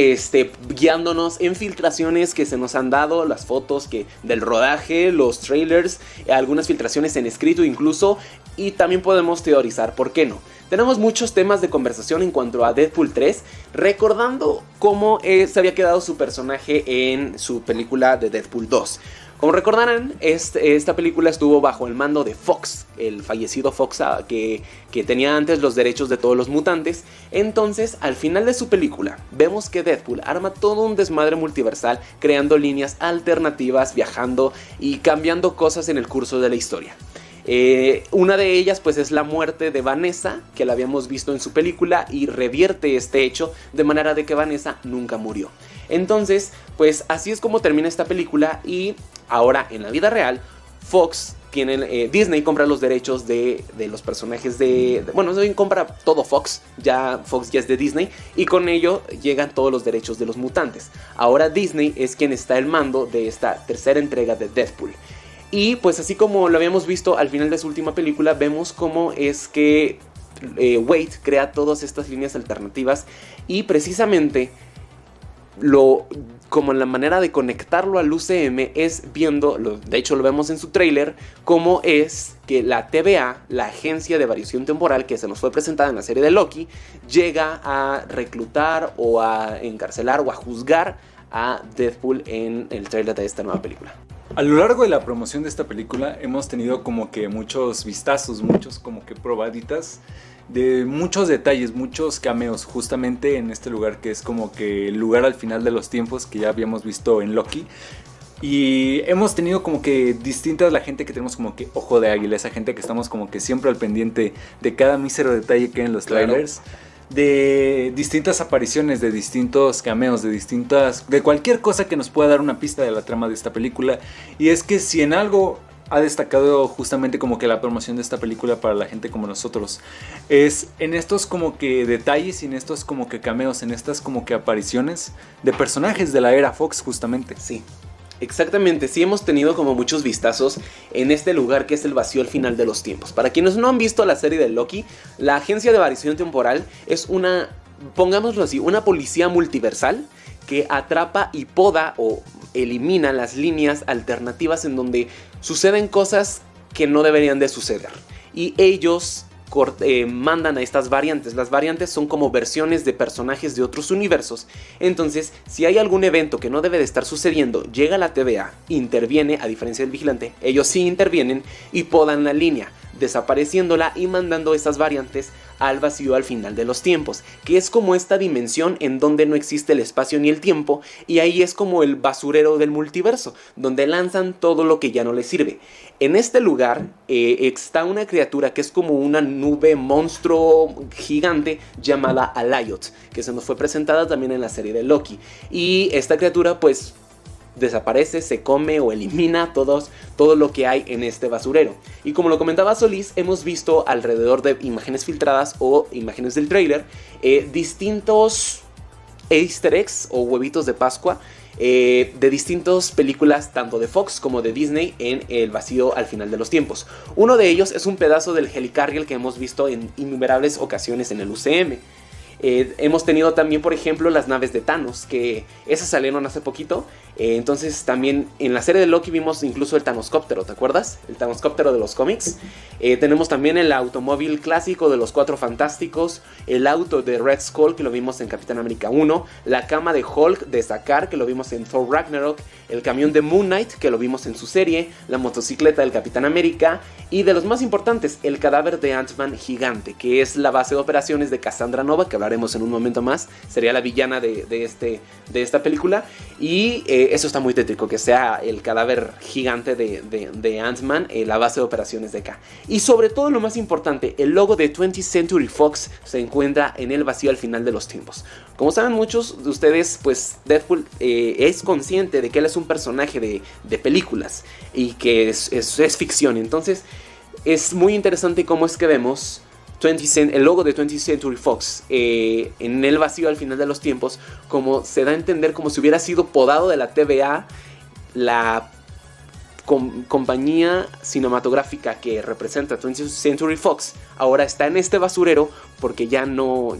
guiándonos en filtraciones que se nos han dado, las fotos del rodaje, los trailers, algunas filtraciones en escrito incluso, y también podemos teorizar, ¿por qué no? Tenemos muchos temas de conversación en cuanto a Deadpool 3, recordando cómo se había quedado su personaje en su película de Deadpool 2. Como recordarán, esta película estuvo bajo el mando de Fox, el fallecido Fox que tenía antes los derechos de todos los mutantes. Entonces, al final de su película, vemos que Deadpool arma todo un desmadre multiversal, creando líneas alternativas, viajando y cambiando cosas en el curso de la historia. Una de ellas pues es la muerte de Vanessa, que la habíamos visto en su película, y revierte este hecho de manera de que Vanessa nunca murió. Entonces, pues así es como termina esta película. Y ahora en la vida real, Disney compra los derechos de los personajes bueno, compra todo Fox ya es de Disney, y con ello llegan todos los derechos de los mutantes. Ahora Disney es quien está al mando de esta tercera entrega de Deadpool. Y pues así como lo habíamos visto al final de su última película, vemos cómo es que Wade crea todas estas líneas alternativas, y precisamente como la manera de conectarlo al UCM es viendo, de hecho lo vemos en su tráiler, cómo es que la TVA, la agencia de variación temporal que se nos fue presentada en la serie de Loki, llega a reclutar o a encarcelar o a juzgar a Deadpool en el tráiler de esta nueva película. A lo largo de la promoción de esta película hemos tenido como que muchos vistazos, muchos como que probaditas de muchos detalles, muchos cameos justamente en este lugar que es como que el lugar al final de los tiempos que ya habíamos visto en Loki. Y hemos tenido como que distintas, la gente que tenemos como que ojo de águila, esa gente que estamos como que siempre al pendiente de cada mísero detalle que hay en los trailers. Claro. De distintas apariciones, de distintos cameos, de cualquier cosa que nos pueda dar una pista de la trama de esta película. Y es que si en algo ha destacado justamente como que la promoción de esta película para la gente como nosotros, es en estos como que detalles y en estos como que cameos, en estas como que apariciones de personajes de la era Fox justamente. Sí. Exactamente, sí hemos tenido como muchos vistazos en este lugar que es el vacío al final de los tiempos. Para quienes no han visto la serie de Loki, la agencia de variación temporal es una, pongámoslo así, una policía multiversal que atrapa y poda o elimina las líneas alternativas en donde suceden cosas que no deberían de suceder. Y ellos mandan a estas variantes. Las variantes son como versiones de personajes de otros universos. Entonces, si hay algún evento que no debe de estar sucediendo, llega la TVA, interviene, a diferencia del vigilante, ellos sí intervienen y podan la línea, desapareciéndola y mandando esas variantes al vacío al final de los tiempos, que es como esta dimensión en donde no existe el espacio ni el tiempo, y ahí es como el basurero del multiverso, donde lanzan todo lo que ya no les sirve. En este lugar está una criatura que es como una nube monstruo gigante llamada Alioth, que se nos fue presentada también en la serie de Loki, y esta criatura pues desaparece, se come o elimina todo lo que hay en este basurero. Y como lo comentaba Solís, hemos visto alrededor de imágenes filtradas o imágenes del trailer distintos easter eggs o huevitos de Pascua de distintas películas tanto de Fox como de Disney en el vacío al final de los tiempos. Uno de ellos es un pedazo del helicarrier que hemos visto en innumerables ocasiones en el UCM. Hemos tenido también, por ejemplo, las naves de Thanos, que esas salieron hace poquito. Entonces también en la serie de Loki vimos incluso el Thanoscóptero, ¿te acuerdas? El Thanoscóptero de los cómics. Tenemos también el automóvil clásico de los Cuatro Fantásticos, el auto de Red Skull que lo vimos en Capitán América 1, la cama de Hulk de Sakaar que lo vimos en Thor Ragnarok, el camión de Moon Knight que lo vimos en su serie, la motocicleta del Capitán América y de los más importantes, el cadáver de Ant-Man gigante, que es la base de operaciones de Cassandra Nova, que hablaremos en un momento más, sería la villana de esta película. Y eso está muy tétrico, que sea el cadáver gigante de Ant-Man, la base de operaciones de acá. Y sobre todo lo más importante, el logo de 20th Century Fox se encuentra en el vacío al final de los tiempos. Como saben muchos de ustedes, pues Deadpool es consciente de que él es un personaje de películas y que es ficción. Entonces es muy interesante cómo es que vemos el logo de 20th Century Fox en el vacío al final de los tiempos, como se da a entender como si hubiera sido podado de la TVA, la compañía cinematográfica que representa 20th Century Fox ahora está en este basurero porque ya no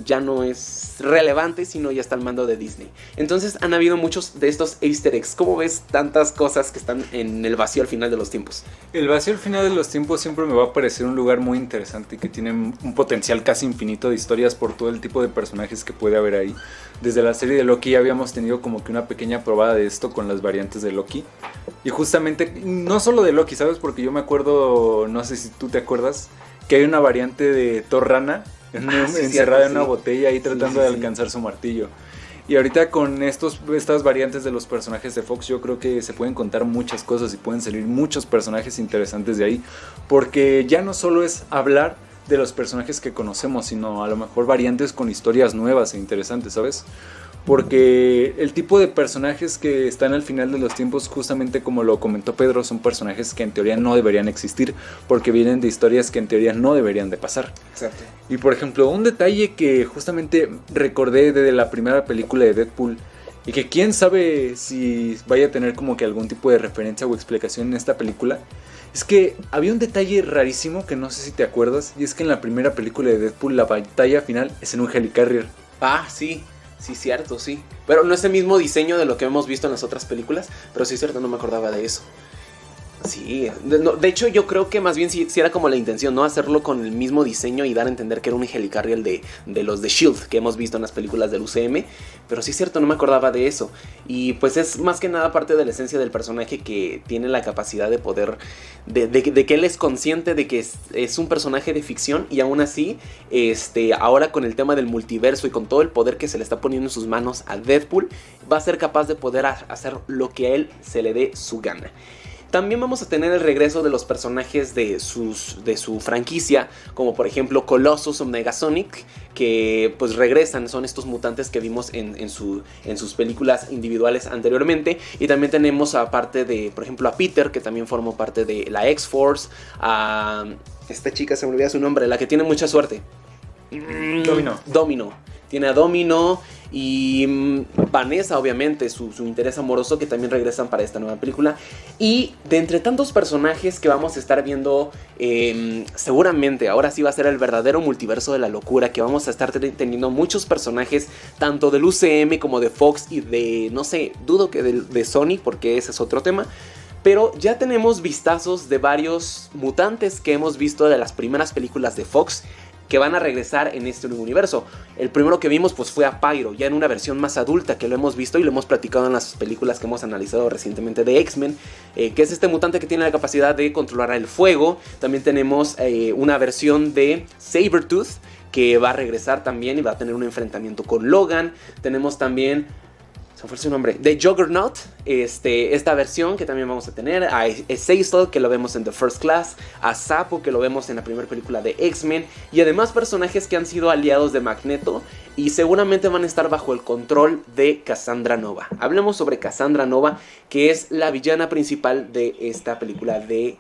es relevante, sino ya está al mando de Disney. Entonces han habido muchos de estos easter eggs. ¿Cómo ves tantas cosas que están en el vacío al final de los tiempos? El vacío al final de los tiempos siempre me va a parecer un lugar muy interesante y que tiene un potencial casi infinito de historias por todo el tipo de personajes que puede haber ahí. Desde la serie de Loki ya habíamos tenido como que una pequeña probada de esto con las variantes de Loki. Y justamente, no solo de Loki, ¿sabes? Porque yo me acuerdo, no sé si tú te acuerdas, que hay una variante de Thor Rana encerrada en una botella ahí tratando de alcanzar su martillo. Y ahorita con estas variantes de los personajes de Fox, yo creo que se pueden contar muchas cosas y pueden salir muchos personajes interesantes de ahí. Porque ya no solo es hablar de los personajes que conocemos, sino a lo mejor variantes con historias nuevas e interesantes, ¿sabes? Porque el tipo de personajes que están al final de los tiempos, justamente como lo comentó Pedro, son personajes que en teoría no deberían existir, porque vienen de historias que en teoría no deberían de pasar. Exacto. Y por ejemplo, un detalle que justamente recordé de la primera película de Deadpool, y que quién sabe si vaya a tener como que algún tipo de referencia o explicación en esta película, es que había un detalle rarísimo que no sé si te acuerdas, y es que en la primera película de Deadpool la batalla final es en un Helicarrier. Ah, sí. Sí, cierto, sí. Pero no es el mismo diseño de lo que hemos visto en las otras películas. Pero sí, cierto, no me acordaba de eso. Sí, de hecho yo creo que más bien sí era como la intención, ¿no? Hacerlo con el mismo diseño y dar a entender que era un Helicarrier de los de S.H.I.E.L.D. que hemos visto en las películas del UCM. Pero sí es cierto, no me acordaba de eso. Y pues es más que nada parte de la esencia del personaje, que tiene la capacidad de poder, de que él es consciente de que es un personaje de ficción. Y aún así, ahora con el tema del multiverso y con todo el poder que se le está poniendo en sus manos a Deadpool, va a ser capaz de poder hacer lo que a él se le dé su gana. También vamos a tener el regreso de los personajes de su franquicia, como por ejemplo Colossus o Negasonic, que pues regresan, son estos mutantes que vimos en sus películas individuales anteriormente. Y también tenemos aparte de, por ejemplo, a Peter, que también formó parte de la X-Force, a esta chica, se me olvida su nombre, la que tiene mucha suerte. Domino. Tiene a Domino y Vanessa, obviamente, su interés amoroso, que también regresan para esta nueva película. Y de entre tantos personajes que vamos a estar viendo, seguramente ahora sí va a ser el verdadero multiverso de la locura, que vamos a estar teniendo muchos personajes, tanto del UCM como de Fox y de, no sé, dudo que de Sony, porque ese es otro tema. Pero ya tenemos vistazos de varios mutantes que hemos visto de las primeras películas de Fox, que van a regresar en este nuevo universo. El primero que vimos pues fue a Pyro, ya en una versión más adulta, que lo hemos visto y lo hemos platicado en las películas que hemos analizado recientemente de X-Men, que es este mutante que tiene la capacidad de controlar el fuego. También tenemos una versión de Sabretooth, que va a regresar también y va a tener un enfrentamiento con Logan. Tenemos también, se fue su nombre, de Juggernaut, esta versión que también vamos a tener, a Azazel, que lo vemos en The First Class, a Sapo, que lo vemos en la primera película de X-Men, y además personajes que han sido aliados de Magneto y seguramente van a estar bajo el control de Cassandra Nova. Hablemos sobre Cassandra Nova, que es la villana principal de esta película de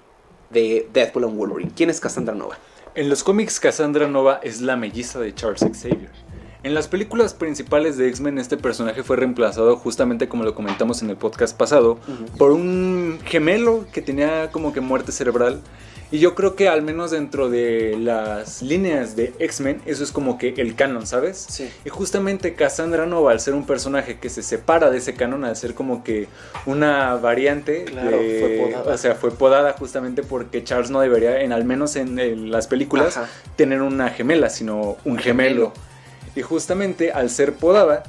Deadpool and Wolverine. ¿Quién es Cassandra Nova? En los cómics, Cassandra Nova es la melliza de Charles Xavier. En las películas principales de X-Men, este personaje fue reemplazado, justamente como lo comentamos en el podcast pasado, por un gemelo que tenía como que muerte cerebral. Y yo creo que al menos dentro de las líneas de X-Men, eso es como que el canon, ¿sabes? Sí. Y justamente Cassandra Nova, al ser un personaje que se separa de ese canon, al ser como que una variante, claro, fue podada. O sea, fue podada justamente porque Charles no debería, al menos en las películas, tener una gemela, sino un gemelo. Y justamente al ser podada,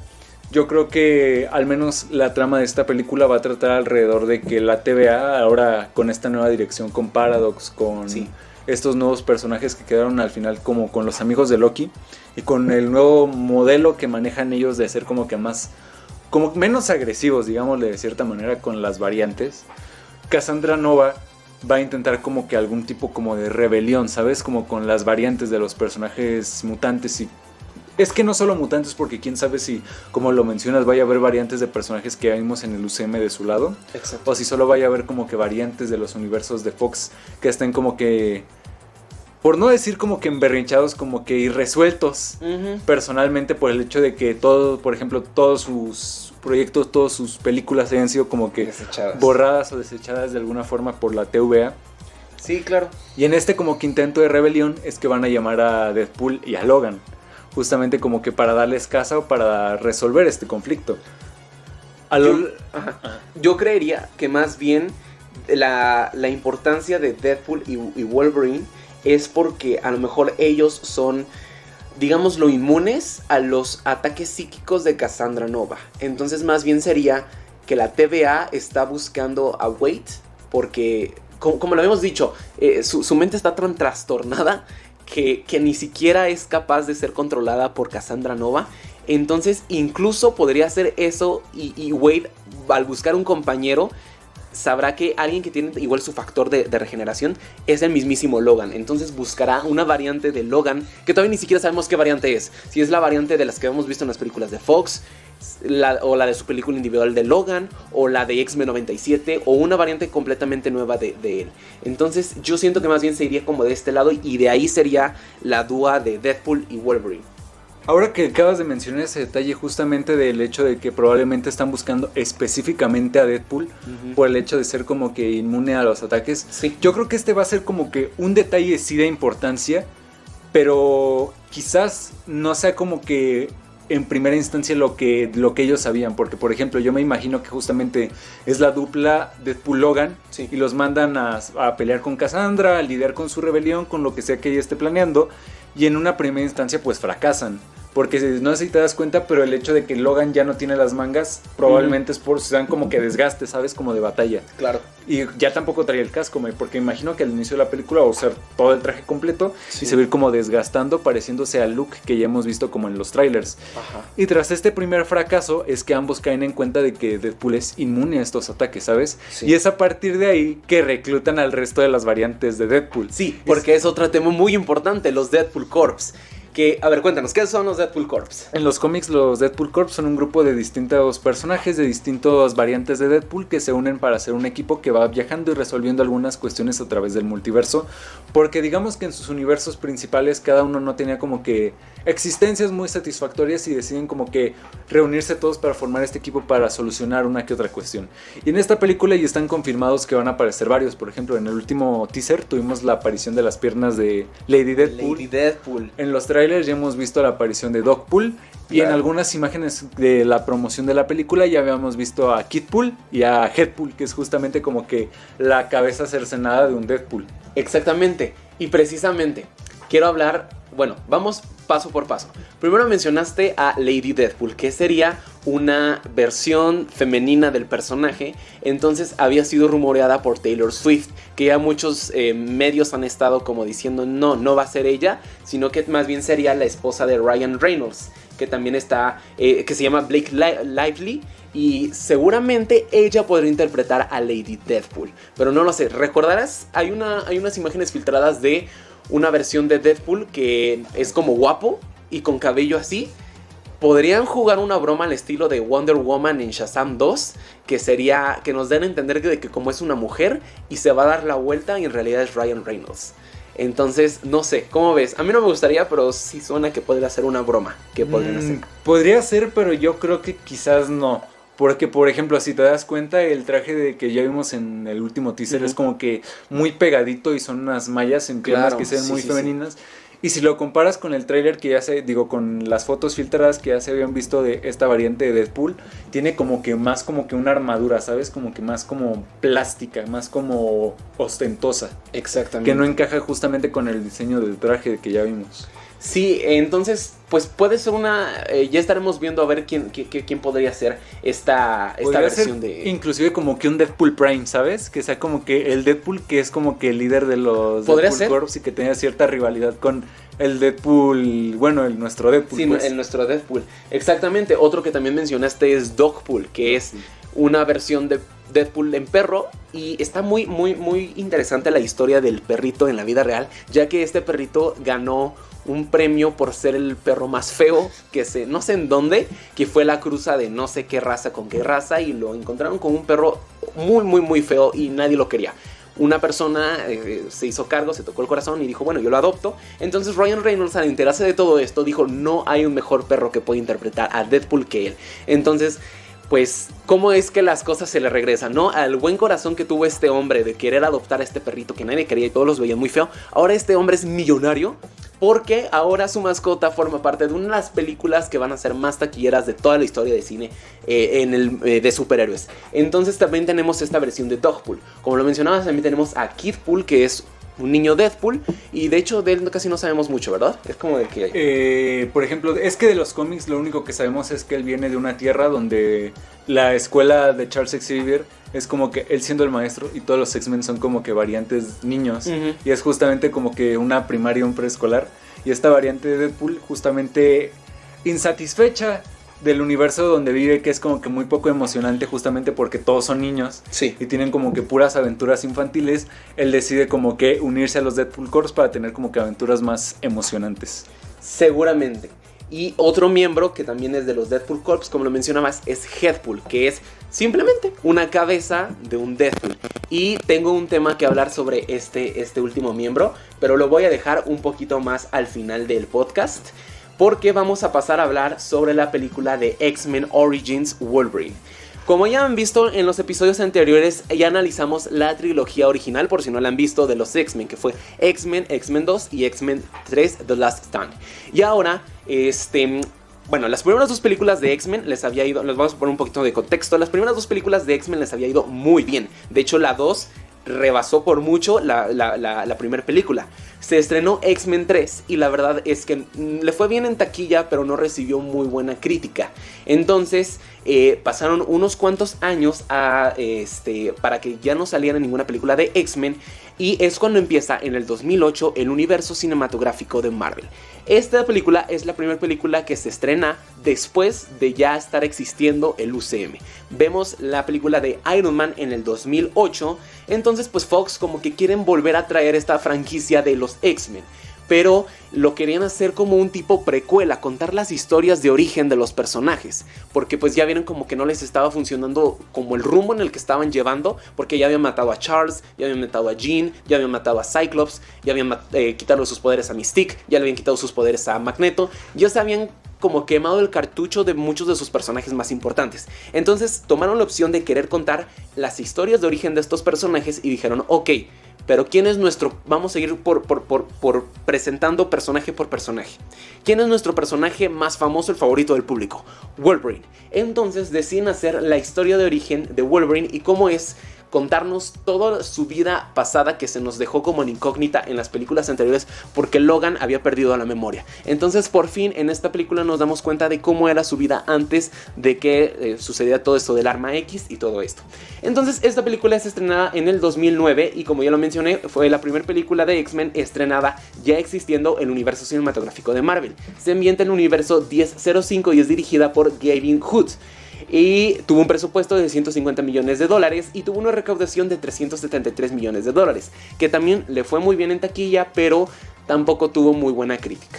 yo creo que al menos la trama de esta película va a tratar alrededor de que la TVA, ahora con esta nueva dirección, con Paradox, con estos nuevos personajes que quedaron al final como con los amigos de Loki, y con el nuevo modelo que manejan ellos de ser como que más, como menos agresivos, digámosle de cierta manera, con las variantes, Cassandra Nova va a intentar como que algún tipo como de rebelión, ¿sabes? Como con las variantes de los personajes mutantes. Y es que no solo mutantes, porque quién sabe si, como lo mencionas, vaya a haber variantes de personajes que vimos en el UCM de su lado. Exacto. O si solo vaya a haber como que variantes de los universos de Fox que estén como que, por no decir como que emberrinchados, como que irresueltos personalmente, por el hecho de que todo, por ejemplo, todos sus proyectos, todas sus películas hayan sido como que borradas o desechadas de alguna forma por la TVA. Sí, claro. Y en este como que intento de rebelión es que van a llamar a Deadpool y a Logan, justamente como que para darles caza o para resolver este conflicto. Yo creería que más bien la importancia de Deadpool y Wolverine es porque a lo mejor ellos son, digámoslo, inmunes a los ataques psíquicos de Cassandra Nova. Entonces más bien sería que la TVA está buscando a Wade porque, como lo habíamos dicho, su mente está tan trastornada que ni siquiera es capaz de ser controlada por Cassandra Nova. Entonces incluso podría hacer eso y Wade, al buscar un compañero, sabrá que alguien que tiene igual su factor de regeneración es el mismísimo Logan. Entonces buscará una variante de Logan, que todavía ni siquiera sabemos qué variante es. Si es la variante de las que hemos visto en las películas de Fox, o la de su película individual de Logan, o la de X-Men 97, o una variante completamente nueva de él. Entonces yo siento que más bien se iría como de este lado, y de ahí sería la dúa de Deadpool y Wolverine. Ahora que acabas de mencionar ese detalle justamente del hecho de que probablemente están buscando específicamente a Deadpool por el hecho de ser como que inmune a los ataques, sí. Yo creo que este va a ser como que un detalle sí de importancia, pero quizás no sea como que en primera instancia lo que ellos sabían, porque por ejemplo yo me imagino que justamente es la dupla Deadpool-Logan, sí. Y los mandan a pelear con Cassandra, a lidiar con su rebelión, con lo que sea que ella esté planeando, y en una primera instancia pues fracasan. Porque no sé si te das cuenta, pero el hecho de que Logan ya no tiene las mangas probablemente es por se dan como que desgaste, ¿sabes? Como de batalla. Claro. Y ya tampoco traía el casco, porque imagino que al inicio de la película va a usar todo el traje completo, sí. Y se va a ir como desgastando, pareciéndose al look que ya hemos visto como en los trailers. Ajá. Y tras este primer fracaso es que ambos caen en cuenta de que Deadpool es inmune a estos ataques, ¿sabes? Sí. Y es a partir de ahí que reclutan al resto de las variantes de Deadpool. Sí, porque es otro tema muy importante, los Deadpool Corps. Que, a ver, cuéntanos, ¿qué son los Deadpool Corps? En los cómics, los Deadpool Corps son un grupo de distintos personajes, de distintas variantes de Deadpool que se unen para hacer un equipo que va viajando y resolviendo algunas cuestiones a través del multiverso. Porque digamos que en sus universos principales cada uno no tenía como que existencias muy satisfactorias y deciden como que reunirse todos para formar este equipo para solucionar una que otra cuestión. Y en esta película ya están confirmados que van a aparecer varios. Por ejemplo, en el último teaser tuvimos la aparición de las piernas de Lady Deadpool. En los trailers ya hemos visto la aparición de Dogpool. Y en algunas imágenes de la promoción de la película ya habíamos visto a Kidpool y a Headpool, que es justamente como que la cabeza cercenada de un Deadpool. Exactamente. Y precisamente quiero hablar, bueno, vamos paso por paso. Primero mencionaste a Lady Deadpool, que sería una versión femenina del personaje. Entonces había sido rumoreada por Taylor Swift, que ya muchos medios han estado como diciendo no va a ser ella, sino que más bien sería la esposa de Ryan Reynolds, que también está, que se llama Blake Lively, y seguramente ella podría interpretar a Lady Deadpool, pero no lo sé. ¿Recordarás? Hay unas imágenes filtradas de una versión de Deadpool que es como guapo y con cabello así. Podrían jugar una broma al estilo de Wonder Woman en Shazam 2, que sería que nos den a entender que como es una mujer y se va a dar la vuelta y en realidad es Ryan Reynolds. Entonces, no sé, ¿cómo ves? A mí no me gustaría, pero sí suena que podría ser una broma que podrían hacer. Podría ser, pero yo creo que quizás no. Porque, por ejemplo, si te das cuenta, el traje que ya vimos en el último teaser es como que muy pegadito y son unas mallas en piernas que se ven muy femeninas. Sí. Y si lo comparas con el tráiler que ya con las fotos filtradas que ya se habían visto de esta variante de Deadpool, tiene como que más como que una armadura, ¿sabes? Como que más como plástica, más como ostentosa. Exactamente. Que no encaja justamente con el diseño del traje que ya vimos. Sí, entonces, pues puede ser ya estaremos viendo a ver quién podría ser esta versión de... Inclusive como que un Deadpool Prime, ¿sabes? Que sea como que el Deadpool que es como que el líder de los Deadpool Corps y que tenga cierta rivalidad con el Deadpool, bueno, nuestro Deadpool. Sí, pues. Nuestro Deadpool. Exactamente, otro que también mencionaste es Dogpool, que es una versión de Deadpool en perro, y está muy, muy, muy interesante la historia del perrito en la vida real, ya que este perrito ganó un premio por ser el perro más feo no sé en dónde, que fue la cruza de no sé qué raza con qué raza, y lo encontraron con un perro muy, muy, muy feo y nadie lo quería. Una persona se hizo cargo, se tocó el corazón y dijo, bueno, yo lo adopto. Entonces Ryan Reynolds, al enterarse de todo esto, dijo, no hay un mejor perro que pueda interpretar a Deadpool que él. Entonces, pues, ¿cómo es que las cosas se le regresan, no? Al buen corazón que tuvo este hombre de querer adoptar a este perrito que nadie quería y todos los veían muy feo. Ahora este hombre es millonario porque ahora su mascota forma parte de una de las películas que van a ser más taquilleras de toda la historia de cine de superhéroes. Entonces también tenemos esta versión de Dogpool. Como lo mencionabas, también tenemos a Kidpool, que es un niño Deadpool, y de hecho de él casi no sabemos mucho, ¿verdad? Es como de que... por ejemplo, es que de los cómics lo único que sabemos es que él viene de una tierra donde la escuela de Charles Xavier es como que él siendo el maestro y todos los X-Men son como que variantes niños, y es justamente como que una primaria y un preescolar, y esta variante de Deadpool justamente insatisfecha del universo donde vive, que es como que muy poco emocionante justamente porque todos son niños y tienen como que puras aventuras infantiles, él decide como que unirse a los Deadpool Corps para tener como que aventuras más emocionantes. Seguramente. Y otro miembro que también es de los Deadpool Corps, como lo mencionabas, es Headpool, que es simplemente una cabeza de un Deadpool. Y tengo un tema que hablar sobre este último miembro, pero lo voy a dejar un poquito más al final del podcast, porque vamos a pasar a hablar sobre la película de X-Men Origins Wolverine. Como ya han visto en los episodios anteriores, ya analizamos la trilogía original, por si no la han visto, de los X-Men, que fue X-Men, X-Men 2 y X-Men 3 The Last Stand. Y ahora, bueno, las primeras dos películas de X-Men les había ido, les vamos a poner un poquito de contexto, las primeras dos películas de X-Men les había ido muy bien. De hecho, la 2 rebasó por mucho la primera película. Se estrenó X-Men 3 y la verdad es que le fue bien en taquilla, pero no recibió muy buena crítica. Entonces pasaron unos cuantos años para que ya no saliera ninguna película de X-Men, y es cuando empieza en el 2008 el universo cinematográfico de Marvel. Esta película es la primera película que se estrena después de ya estar existiendo el UCM. Vemos la película de Iron Man en el 2008, entonces pues Fox como que quieren volver a traer esta franquicia de los X-Men, pero lo querían hacer como un tipo precuela, contar las historias de origen de los personajes, porque pues ya vieron como que no les estaba funcionando como el rumbo en el que estaban llevando, porque ya habían matado a Charles, ya habían matado a Jean, ya habían matado a Cyclops, ya habían quitado sus poderes a Mystique, ya le habían quitado sus poderes a Magneto, ya se habían como quemado el cartucho de muchos de sus personajes más importantes. Entonces tomaron la opción de querer contar las historias de origen de estos personajes y dijeron, ok, pero ¿quién es nuestro? Vamos a ir por presentando personaje por personaje. ¿Quién es nuestro personaje más famoso, el favorito del público? Wolverine. Entonces deciden hacer la historia de origen de Wolverine y cómo es contarnos toda su vida pasada que se nos dejó como en incógnita en las películas anteriores porque Logan había perdido la memoria. Entonces por fin en esta película nos damos cuenta de cómo era su vida antes de que sucediera todo esto del arma X y todo esto. Entonces esta película es estrenada en el 2009 y como ya lo mencioné fue la primera película de X-Men estrenada ya existiendo el universo cinematográfico de Marvel. Se ambienta en el universo 1005 y es dirigida por Gavin Hood. Y tuvo un presupuesto de $150 millones y tuvo una recaudación de $373 millones, que también le fue muy bien en taquilla, pero tampoco tuvo muy buena crítica.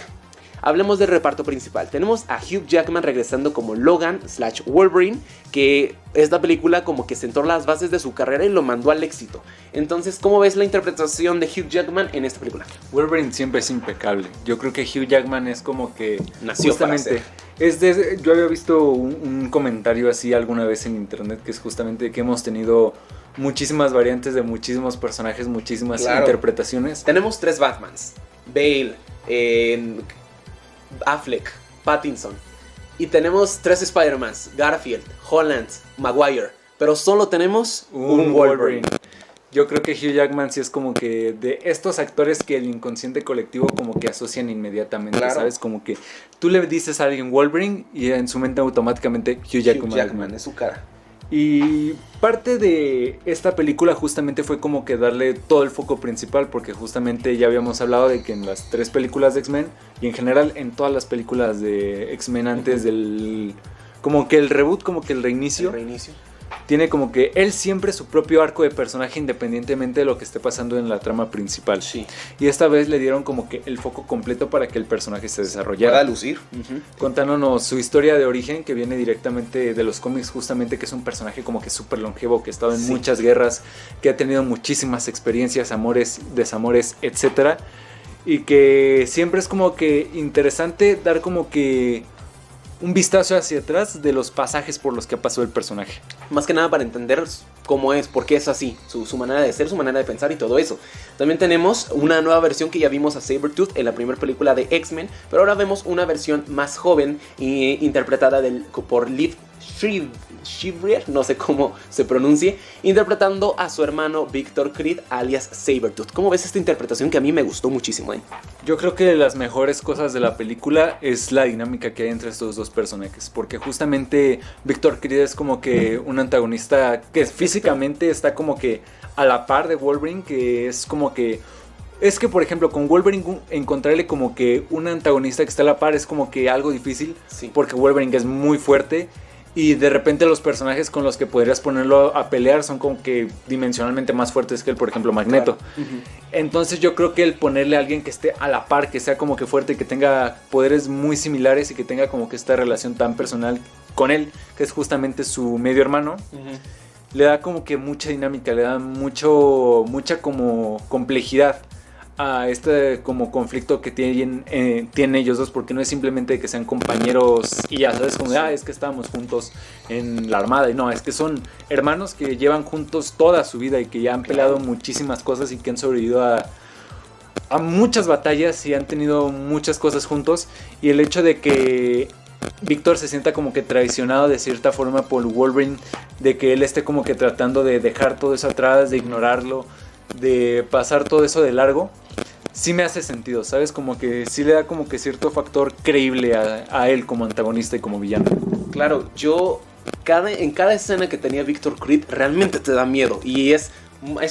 Hablemos del reparto principal. Tenemos a Hugh Jackman regresando como Logan / Wolverine, que esta película como que sentó las bases de su carrera y lo mandó al éxito. Entonces, ¿cómo ves la interpretación de Hugh Jackman en esta película? Wolverine siempre es impecable. Yo creo que Hugh Jackman es como que nació justamente yo había visto un comentario así alguna vez en internet, que es justamente que hemos tenido muchísimas variantes de muchísimos personajes, muchísimas interpretaciones. Tenemos 3 Batmans: Bale, Affleck, Pattinson, y tenemos 3 Spider-Mans: Garfield, Holland, Maguire, pero solo tenemos un Wolverine. Yo creo que Hugh Jackman sí es como que de estos actores que el inconsciente colectivo como que asocian inmediatamente, ¿sabes? Como que tú le dices a alguien Wolverine y en su mente automáticamente Hugh Jackman es su cara. Y parte de esta película justamente fue como que darle todo el foco principal, porque justamente ya habíamos hablado de que en las 3 películas de X-Men y en general en todas las películas de X-Men antes del como que el reboot, como que el reinicio, tiene como que él siempre su propio arco de personaje independientemente de lo que esté pasando en la trama principal. Sí. Y esta vez le dieron como que el foco completo para que el personaje se desarrollara. Para lucir. Contándonos su historia de origen, que viene directamente de los cómics, justamente, que es un personaje como que súper longevo, que ha estado en muchas guerras, que ha tenido muchísimas experiencias, amores, desamores, etc. Y que siempre es como que interesante dar como que un vistazo hacia atrás de los pasajes por los que ha pasado el personaje. Más que nada para entender cómo es, por qué es así, su manera de ser, su manera de pensar y todo eso. También tenemos una nueva versión que ya vimos a Sabretooth en la primera película de X-Men, pero ahora vemos una versión más joven interpretada por Liv Schreiber, no sé cómo se pronuncie, interpretando a su hermano Victor Creed alias Sabretooth. ¿Cómo ves esta interpretación que a mí me gustó muchísimo? Yo creo que las mejores cosas de la película es la dinámica que hay entre estos dos personajes, porque justamente Victor Creed es como que un antagonista que físicamente está como que a la par de Wolverine, que es como que Es que, por ejemplo, con Wolverine encontrarle como que un antagonista que está a la par es como que algo difícil. Sí. Porque Wolverine es muy fuerte. Y de repente los personajes con los que podrías ponerlo a pelear son como que dimensionalmente más fuertes que él, por ejemplo, Magneto. Claro. Entonces yo creo que el ponerle a alguien que esté a la par, que sea como que fuerte, que tenga poderes muy similares y que tenga como que esta relación tan personal con él, que es justamente su medio hermano, le da como que mucha dinámica, le da mucha como complejidad a este como conflicto que tienen ellos dos, porque no es simplemente que sean compañeros y ya sabes, como es que estábamos juntos en la armada, y no, es que son hermanos que llevan juntos toda su vida y que ya han peleado muchísimas cosas y que han sobrevivido a muchas batallas y han tenido muchas cosas juntos. Y el hecho de que Víctor se sienta como que traicionado de cierta forma por Wolverine, de que él esté como que tratando de dejar todo eso atrás, de ignorarlo, de pasar todo eso de largo, sí me hace sentido, ¿sabes? Como que sí le da como que cierto factor creíble a él como antagonista y como villano. Claro, en cada escena que tenía Victor Creed realmente te da miedo, y eso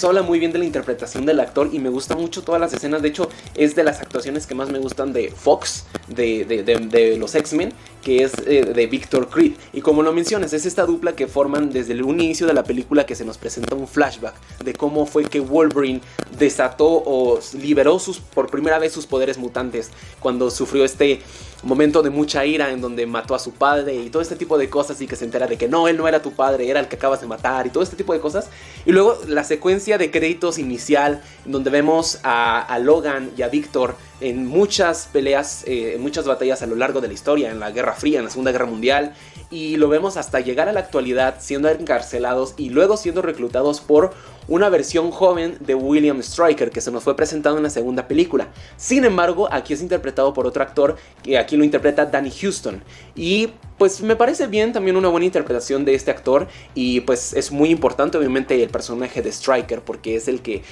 habla muy bien de la interpretación del actor, y me gustan mucho todas las escenas. De hecho, es de las actuaciones que más me gustan de Fox, de los X-Men, que es de Victor Creed. Y como lo mencionas, es esta dupla que forman desde el inicio de la película, que se nos presenta un flashback de cómo fue que Wolverine desató o liberó por primera vez sus poderes mutantes cuando sufrió este momento de mucha ira en donde mató a su padre y todo este tipo de cosas, y que se entera de que no, él no era tu padre, era el que acabas de matar, y todo este tipo de cosas. Y luego la secuencia de créditos inicial, donde vemos a Logan y a Victor en muchas peleas, en muchas batallas a lo largo de la historia, en la Guerra Fría, en la Segunda Guerra Mundial, y lo vemos hasta llegar a la actualidad siendo encarcelados y luego siendo reclutados por una versión joven de William Stryker, que se nos fue presentado en la segunda película. Sin embargo, aquí es interpretado por otro actor, que aquí lo interpreta Danny Huston, y pues me parece bien, también una buena interpretación de este actor. Y pues es muy importante obviamente el personaje de Stryker, porque es el que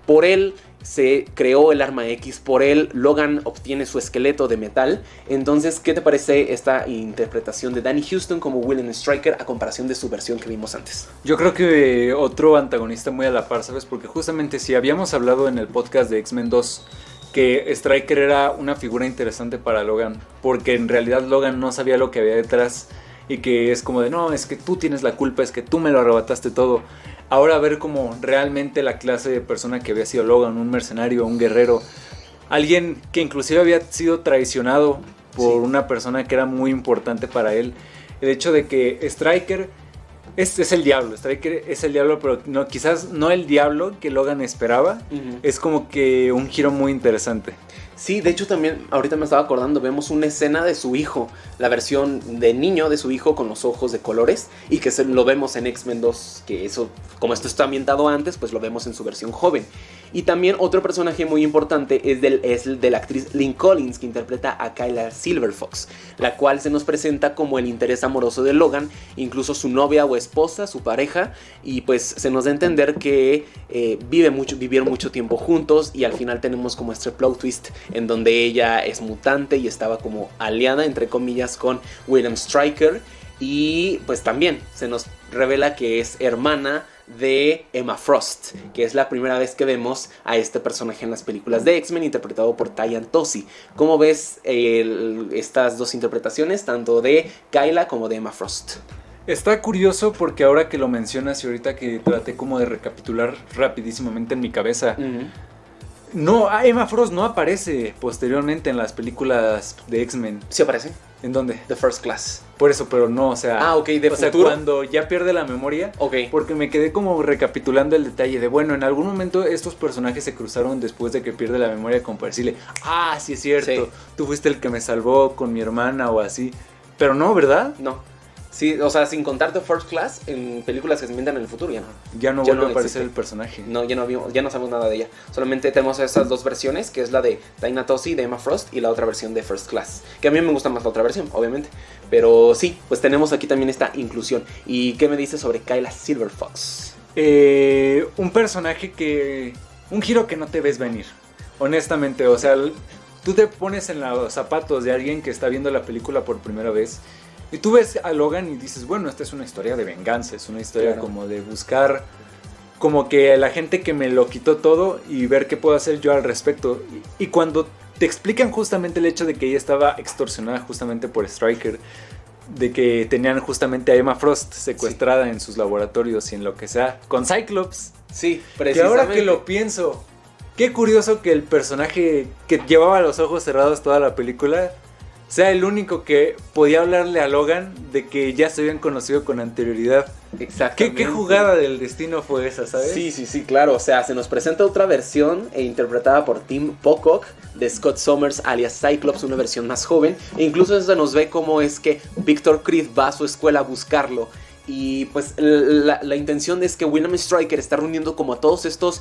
por él se creó el arma X, por él Logan obtiene su esqueleto de metal. Entonces, ¿qué te parece esta interpretación de Danny Huston como William Stryker a comparación de su versión que vimos antes? Yo creo que otro antagonista muy a la par, ¿sabes? Porque justamente si habíamos hablado en el podcast de X-Men 2 que Stryker era una figura interesante para Logan, porque en realidad Logan no sabía lo que había detrás, y que es como de no, es que tú tienes la culpa, es que tú me lo arrebataste todo. Ahora ver como realmente la clase de persona que había sido Logan, un mercenario, un guerrero, alguien que inclusive había sido traicionado por una persona que era muy importante para él. El hecho de que Stryker es el diablo, Stryker es el diablo, pero no, quizás no el diablo que Logan esperaba. Es como que un giro muy interesante. Sí, de hecho también, ahorita me estaba acordando, vemos una escena de su hijo, la versión de niño de su hijo con los ojos de colores, y que lo vemos en X-Men 2, que eso, como esto está ambientado antes, pues lo vemos en su versión joven. Y también otro personaje muy importante es el de la actriz Lynn Collins, que interpreta a Kyla Silverfox, la cual se nos presenta como el interés amoroso de Logan, incluso su novia o esposa, su pareja, y pues se nos da a entender que vivieron mucho tiempo juntos, y al final tenemos como este plot twist en donde ella es mutante y estaba como aliada, entre comillas, con William Stryker, y pues también se nos revela que es hermana de Emma Frost, que es la primera vez que vemos a este personaje en las películas de X-Men, interpretado por Tyan Tosi. ¿Cómo ves estas dos interpretaciones, tanto de Kyla como de Emma Frost? Está curioso porque ahora que lo mencionas y ahorita que traté como de recapitular rapidísimamente en mi cabeza, no, Emma Frost no aparece posteriormente en las películas de X-Men. ¿Sí aparece? ¿En dónde? The First Class. Por eso, pero no, o sea... ok, de futuro. Sea, cuando ya pierde la memoria. Ok. Porque me quedé como recapitulando el detalle de, bueno, en algún momento estos personajes se cruzaron después de que pierde la memoria, como para decirle, sí es cierto, sí, tú fuiste el que me salvó con mi hermana o así. Pero no, ¿verdad? No. Sí, o sea, sin contar The First Class, en películas que se inventan en el futuro ya no vuelve a aparecer el personaje. No, ya no sabemos nada de ella. Solamente tenemos esas dos versiones, que es la de Tyan Tosi, de Emma Frost, y la otra versión de First Class, que a mí me gusta más la otra versión, obviamente. Pero sí, pues tenemos aquí también esta inclusión. ¿Y qué me dices sobre Kyla Silverfox? Un personaje que... un giro que no te ves venir, honestamente. O sea, tú te pones en los zapatos de alguien que está viendo la película por primera vez, y tú ves a Logan y dices, bueno, esta es una historia de venganza, es una historia como de buscar como que la gente que me lo quitó todo y ver qué puedo hacer yo al respecto. Y cuando te explican justamente el hecho de que ella estaba extorsionada justamente por Stryker, de que tenían justamente a Emma Frost secuestrada en sus laboratorios y en lo que sea, con Cyclops. Sí, precisamente. Que ahora que lo pienso, qué curioso que el personaje que llevaba los ojos cerrados toda la película sea el único que podía hablarle a Logan de que ya se habían conocido con anterioridad. Exactamente. ¿Qué jugada del destino fue esa, sabes? Sí, claro. O sea, se nos presenta otra versión interpretada por Tim Pocock de Scott Summers alias Cyclops, una versión más joven. E incluso se nos ve cómo es que Victor Creed va a su escuela a buscarlo. Y pues la intención es que William Stryker está reuniendo como a todos estos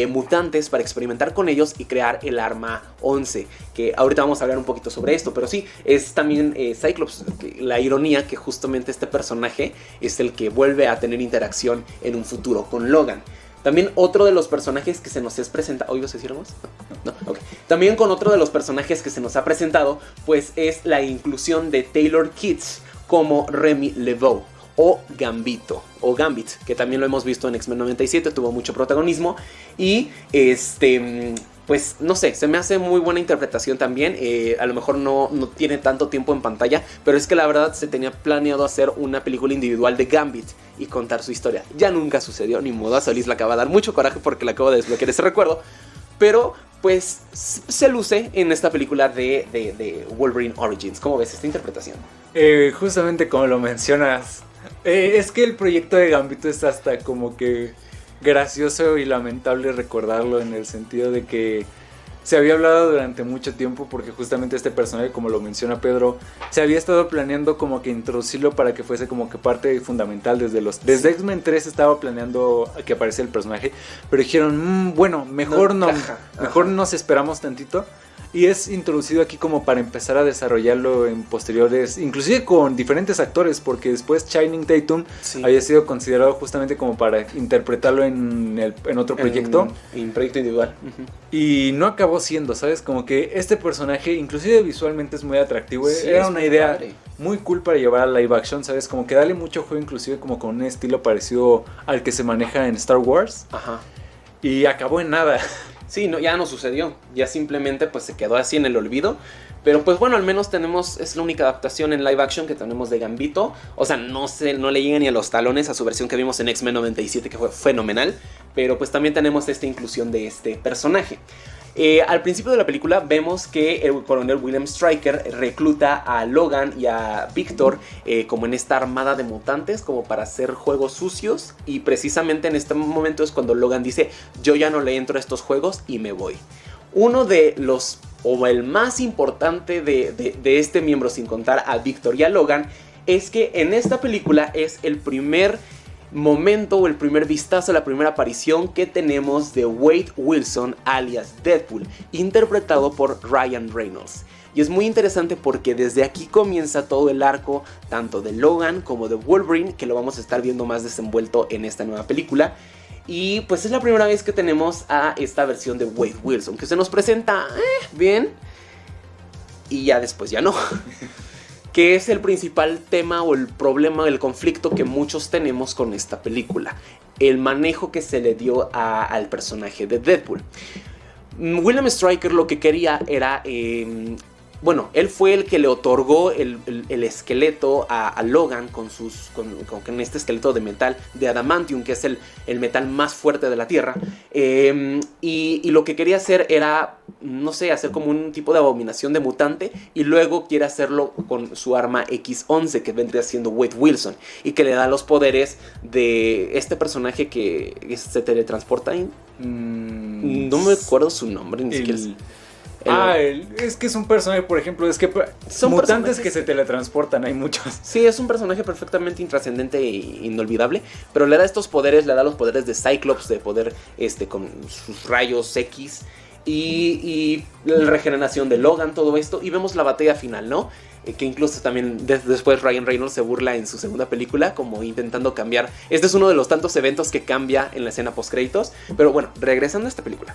mutantes para experimentar con ellos y crear el arma 11. Que ahorita vamos a hablar un poquito sobre esto. Pero sí, es también Cyclops. La ironía que justamente este personaje es el que vuelve a tener interacción en un futuro con Logan. También otro de los personajes que se nos es presentado... ¿Oídos se hicieron más? No, ok. También con otro de los personajes que se nos ha presentado, pues es la inclusión de Taylor Kitsch como Remy LeBeau. O Gambito, o Gambit, que también lo hemos visto en X-Men 97, tuvo mucho protagonismo. Y pues no sé, se me hace muy buena interpretación también. A lo mejor no tiene tanto tiempo en pantalla, pero es que la verdad se tenía planeado hacer una película individual de Gambit y contar su historia. Ya nunca sucedió, ni modo, a Solís le acaba de dar mucho coraje porque le acabo de desbloquear ese recuerdo. Pero pues se luce en esta película de Wolverine Origins. ¿Cómo ves esta interpretación? Justamente como lo mencionas, es que el proyecto de Gambito es hasta como que gracioso y lamentable recordarlo, en el sentido de que se había hablado durante mucho tiempo, porque justamente este personaje, como lo menciona Pedro, se había estado planeando como que introducirlo para que fuese como que parte fundamental desde X-Men 3 estaba planeando que apareciera el personaje, pero dijeron, bueno, mejor mejor nos esperamos tantito. Y es introducido aquí como para empezar a desarrollarlo en posteriores, inclusive con diferentes actores, porque después Channing Tatum había sido considerado justamente como para interpretarlo en otro proyecto. En proyecto individual. Y no acabó siendo, ¿sabes? Como que este personaje, inclusive visualmente es muy atractivo. Sí, era una idea muy cool para llevar a live action, ¿sabes? Como que darle mucho juego, inclusive como con un estilo parecido al que se maneja en Star Wars. Ajá. Y acabó en nada. Sí, no, ya no sucedió, ya simplemente pues se quedó así en el olvido. Pero pues bueno, al menos es la única adaptación en live action que tenemos de Gambito. O sea, no le llega ni a los talones a su versión que vimos en X-Men 97, que fue fenomenal. Pero pues también tenemos esta inclusión de este personaje. Al principio de la película vemos que el coronel William Stryker recluta a Logan y a Victor como en esta armada de mutantes, como para hacer juegos sucios. Y precisamente en este momento es cuando Logan dice, yo ya no le entro a estos juegos y me voy. Uno de los, o el más importante de este miembro, sin contar a Victor y a Logan, es que en esta película es el primer momento o el primer vistazo, la primera aparición que tenemos de Wade Wilson alias Deadpool, interpretado por Ryan Reynolds. Y es muy interesante porque desde aquí comienza todo el arco tanto de Logan como de Wolverine, que lo vamos a estar viendo más desenvuelto en esta nueva película. Y pues es la primera vez que tenemos a esta versión de Wade Wilson, que se nos presenta bien y ya después ya no. Que es el principal tema o el problema, el conflicto que muchos tenemos con esta película. El manejo que se le dio al personaje de Deadpool. William Stryker lo que quería era... bueno, él fue el que le otorgó el esqueleto a Logan con este esqueleto de metal de adamantium, que es el metal más fuerte de la Tierra. Y lo que quería hacer era, no sé, hacer como un tipo de abominación de mutante. Y luego quiere hacerlo con su arma X-11, que vendría siendo Wade Wilson. Y que le da los poderes de este personaje que se teletransporta. No me acuerdo su nombre, ni siquiera. Es que es un personaje, por ejemplo, es que son mutantes que se teletransportan, hay muchos. Sí, es un personaje perfectamente intrascendente e inolvidable, pero le da estos poderes, le da los poderes de Cyclops, de poder con sus rayos X y la regeneración de Logan, todo esto, y vemos la batalla final, ¿no? Que incluso también después Ryan Reynolds se burla en su segunda película, como intentando cambiar. Este es uno de los tantos eventos que cambia en la escena postcréditos, pero bueno, regresando a esta película.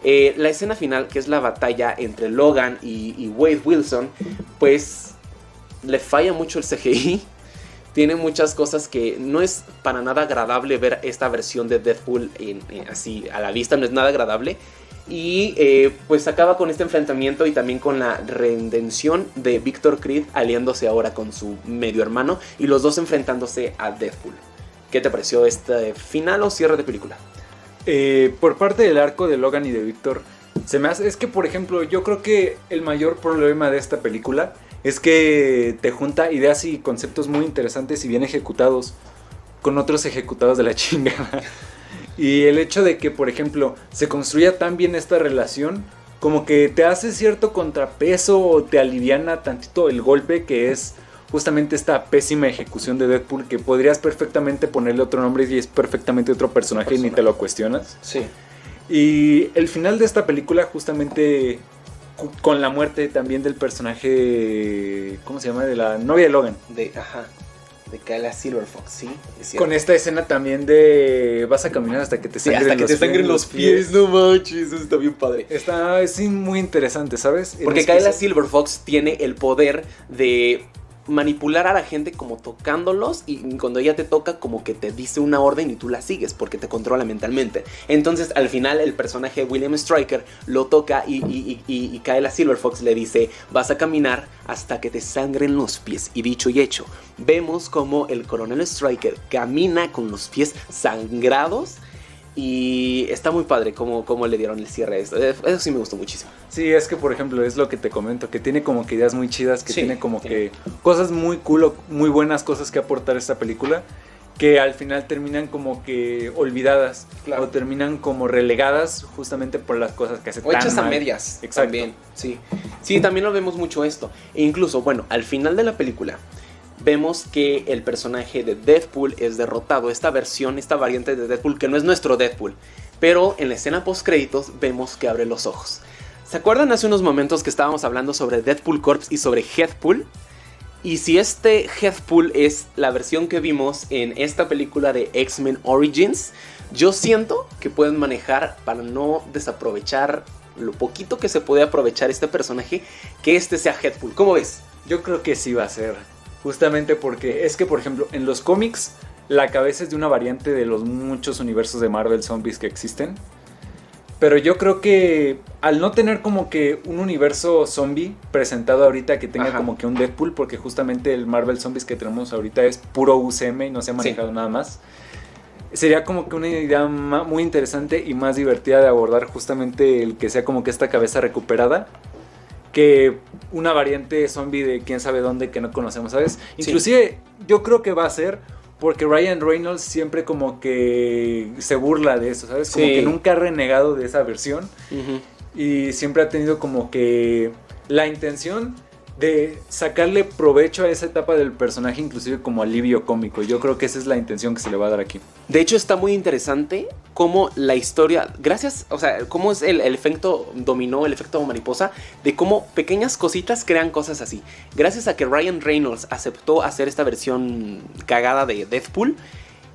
La escena final, que es la batalla entre Logan y Wade Wilson, pues le falla mucho el CGI. tiene muchas cosas que no es para nada agradable ver esta versión de Deadpool así a la vista, no es nada agradable. Y pues acaba con este enfrentamiento y también con la redención de Victor Creed aliándose ahora con su medio hermano y los dos enfrentándose a Deadpool. ¿Qué te pareció este final o cierre de película? Por parte del arco de Logan y de Victor, se me hace, es que por ejemplo yo creo que el mayor problema de esta película es que te junta ideas y conceptos muy interesantes y bien ejecutados con otros ejecutados de la chingada. Y el hecho de que, por ejemplo, se construya tan bien esta relación, como que te hace cierto contrapeso o te aliviana tantito el golpe que es justamente esta pésima ejecución de Deadpool, que podrías perfectamente ponerle otro nombre y es perfectamente otro personaje y ni te lo cuestionas. Sí. Y el final de esta película, justamente con la muerte también del personaje, ¿cómo se llama? De la novia de Logan. De Kayla Silverfox, sí. Con esta escena también de vas a caminar hasta que te sangren los pies. No manches, eso está bien padre. Está muy interesante, ¿sabes? Porque Kayla Silverfox tiene el poder de manipular a la gente como tocándolos y cuando ella te toca como que te dice una orden y tú la sigues porque te controla mentalmente. Entonces al final el personaje de William Stryker lo toca y Kayla Silverfox le dice vas a caminar hasta que te sangren los pies. Y dicho y hecho, vemos como el coronel Stryker camina con los pies sangrados. Y está muy padre cómo le dieron el cierre a esto. Eso sí me gustó muchísimo. Sí, es que por ejemplo es lo que te comento, que tiene como que ideas muy chidas, que tiene como que cosas muy cool, muy buenas cosas que aportar esta película, que al final terminan como que olvidadas, claro, o terminan como relegadas justamente por las cosas que hace tan mal. O hechas a medias. Exacto. También, sí. Sí, también lo vemos mucho esto. E incluso, bueno, al final de la película vemos que el personaje de Deadpool es derrotado. Esta variante de Deadpool, que no es nuestro Deadpool. Pero en la escena post créditos vemos que abre los ojos. ¿Se acuerdan hace unos momentos que estábamos hablando sobre Deadpool Corps y sobre Headpool? Y si este Headpool es la versión que vimos en esta película de X-Men Origins, yo siento que pueden manejar para no desaprovechar lo poquito que se puede aprovechar este personaje, que este sea Headpool. ¿Cómo ves? Yo creo que sí va a ser. Justamente porque es que, por ejemplo, en los cómics la cabeza es de una variante de los muchos universos de Marvel Zombies que existen. Pero yo creo que al no tener como que un universo zombie presentado ahorita que tenga como que un Deadpool, porque justamente el Marvel Zombies que tenemos ahorita es puro UCM y no se ha manejado nada más, sería como que una idea muy interesante y más divertida de abordar justamente el que sea como que esta cabeza recuperada, que una variante zombie de quién sabe dónde que no conocemos, ¿sabes? Inclusive yo creo que va a ser porque Ryan Reynolds siempre como que se burla de eso, ¿sabes? Como que nunca ha renegado de esa versión. Y siempre ha tenido como que la intención de sacarle provecho a esa etapa del personaje, inclusive como alivio cómico. Yo creo que esa es la intención que se le va a dar aquí. De hecho está muy interesante cómo la historia, cómo es el efecto dominó, el efecto mariposa, de cómo pequeñas cositas crean cosas así. Gracias a que Ryan Reynolds aceptó hacer esta versión cagada de Deadpool,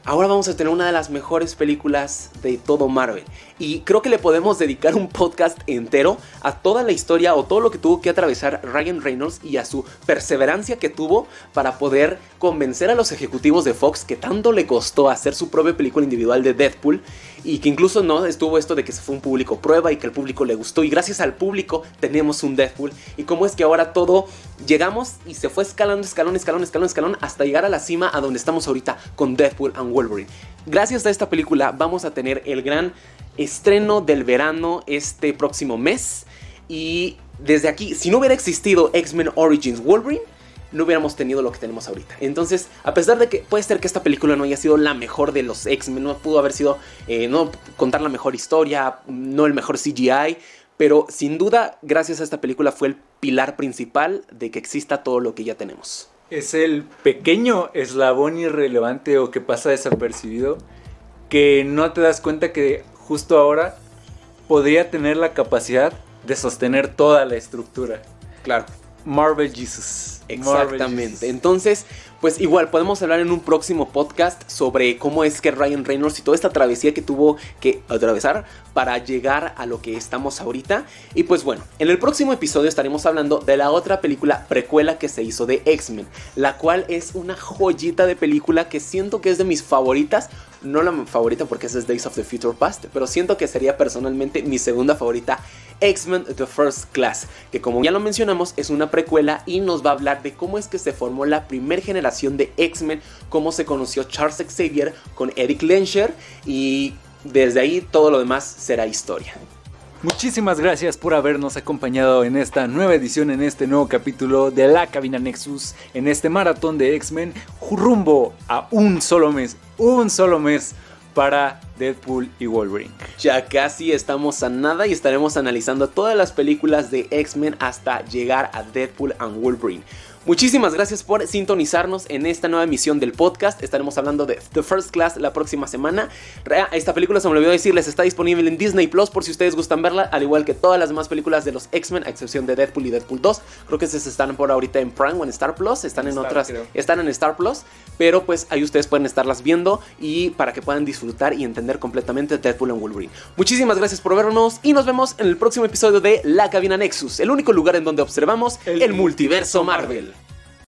ahora vamos a tener una de las mejores películas de todo Marvel. Y creo que le podemos dedicar un podcast entero a toda la historia o todo lo que tuvo que atravesar Ryan Reynolds y a su perseverancia que tuvo para poder convencer a los ejecutivos de Fox que tanto le costó hacer su propia película individual de Deadpool. Y que incluso no estuvo esto de que se fue un público prueba y que al público le gustó. Y gracias al público tenemos un Deadpool. Y cómo es que ahora todo llegamos y se fue escalando, escalón hasta llegar a la cima a donde estamos ahorita con Deadpool and Wolverine. Gracias a esta película vamos a tener el gran estreno del verano este próximo mes. Y desde aquí, si no hubiera existido X-Men Origins Wolverine, no hubiéramos tenido lo que tenemos ahorita. Entonces, a pesar de que puede ser que esta película no haya sido la mejor de los X-Men, no pudo haber sido, no contar la mejor historia, no el mejor CGI, pero sin duda, gracias a esta película fue el pilar principal de que exista todo lo que ya tenemos. Es el pequeño eslabón irrelevante o que pasa desapercibido, que no te das cuenta que justo ahora podría tener la capacidad de sostener toda la estructura. Claro. Marvel Jesus. Exactamente. Entonces, pues igual podemos hablar en un próximo podcast sobre cómo es que Ryan Reynolds y toda esta travesía que tuvo que atravesar para llegar a lo que estamos ahorita. Y pues bueno, en el próximo episodio estaremos hablando de la otra película precuela que se hizo de X-Men, la cual es una joyita de película que siento que es de mis favoritas. No la favorita porque esa es Days of the Future Past, pero siento que sería personalmente mi segunda favorita, X-Men The First Class, que como ya lo mencionamos es una precuela y nos va a hablar de cómo es que se formó la primer generación de X-Men, cómo se conoció Charles Xavier con Eric Lehnsherr y desde ahí todo lo demás será historia. Muchísimas gracias por habernos acompañado en esta nueva edición, en este nuevo capítulo de La Cabina Nexus, en este maratón de X-Men, rumbo a un solo mes para Deadpool y Wolverine. Ya casi estamos a nada y estaremos analizando todas las películas de X-Men hasta llegar a Deadpool and Wolverine. Muchísimas gracias por sintonizarnos en esta nueva emisión del podcast. Estaremos hablando de The First Class la próxima semana. Esta película, se me olvidó decirles, está disponible en Disney Plus por si ustedes gustan verla, al igual que todas las demás películas de los X-Men, a excepción de Deadpool y Deadpool 2. Creo que esas están por ahorita en Prime o en Star Plus. Están en están en Star Plus, pero pues ahí ustedes pueden estarlas viendo y para que puedan disfrutar y entender completamente Deadpool and Wolverine. Muchísimas gracias por vernos y nos vemos en el próximo episodio de La Cabina Nexus, el único lugar en donde observamos el multiverso Marvel.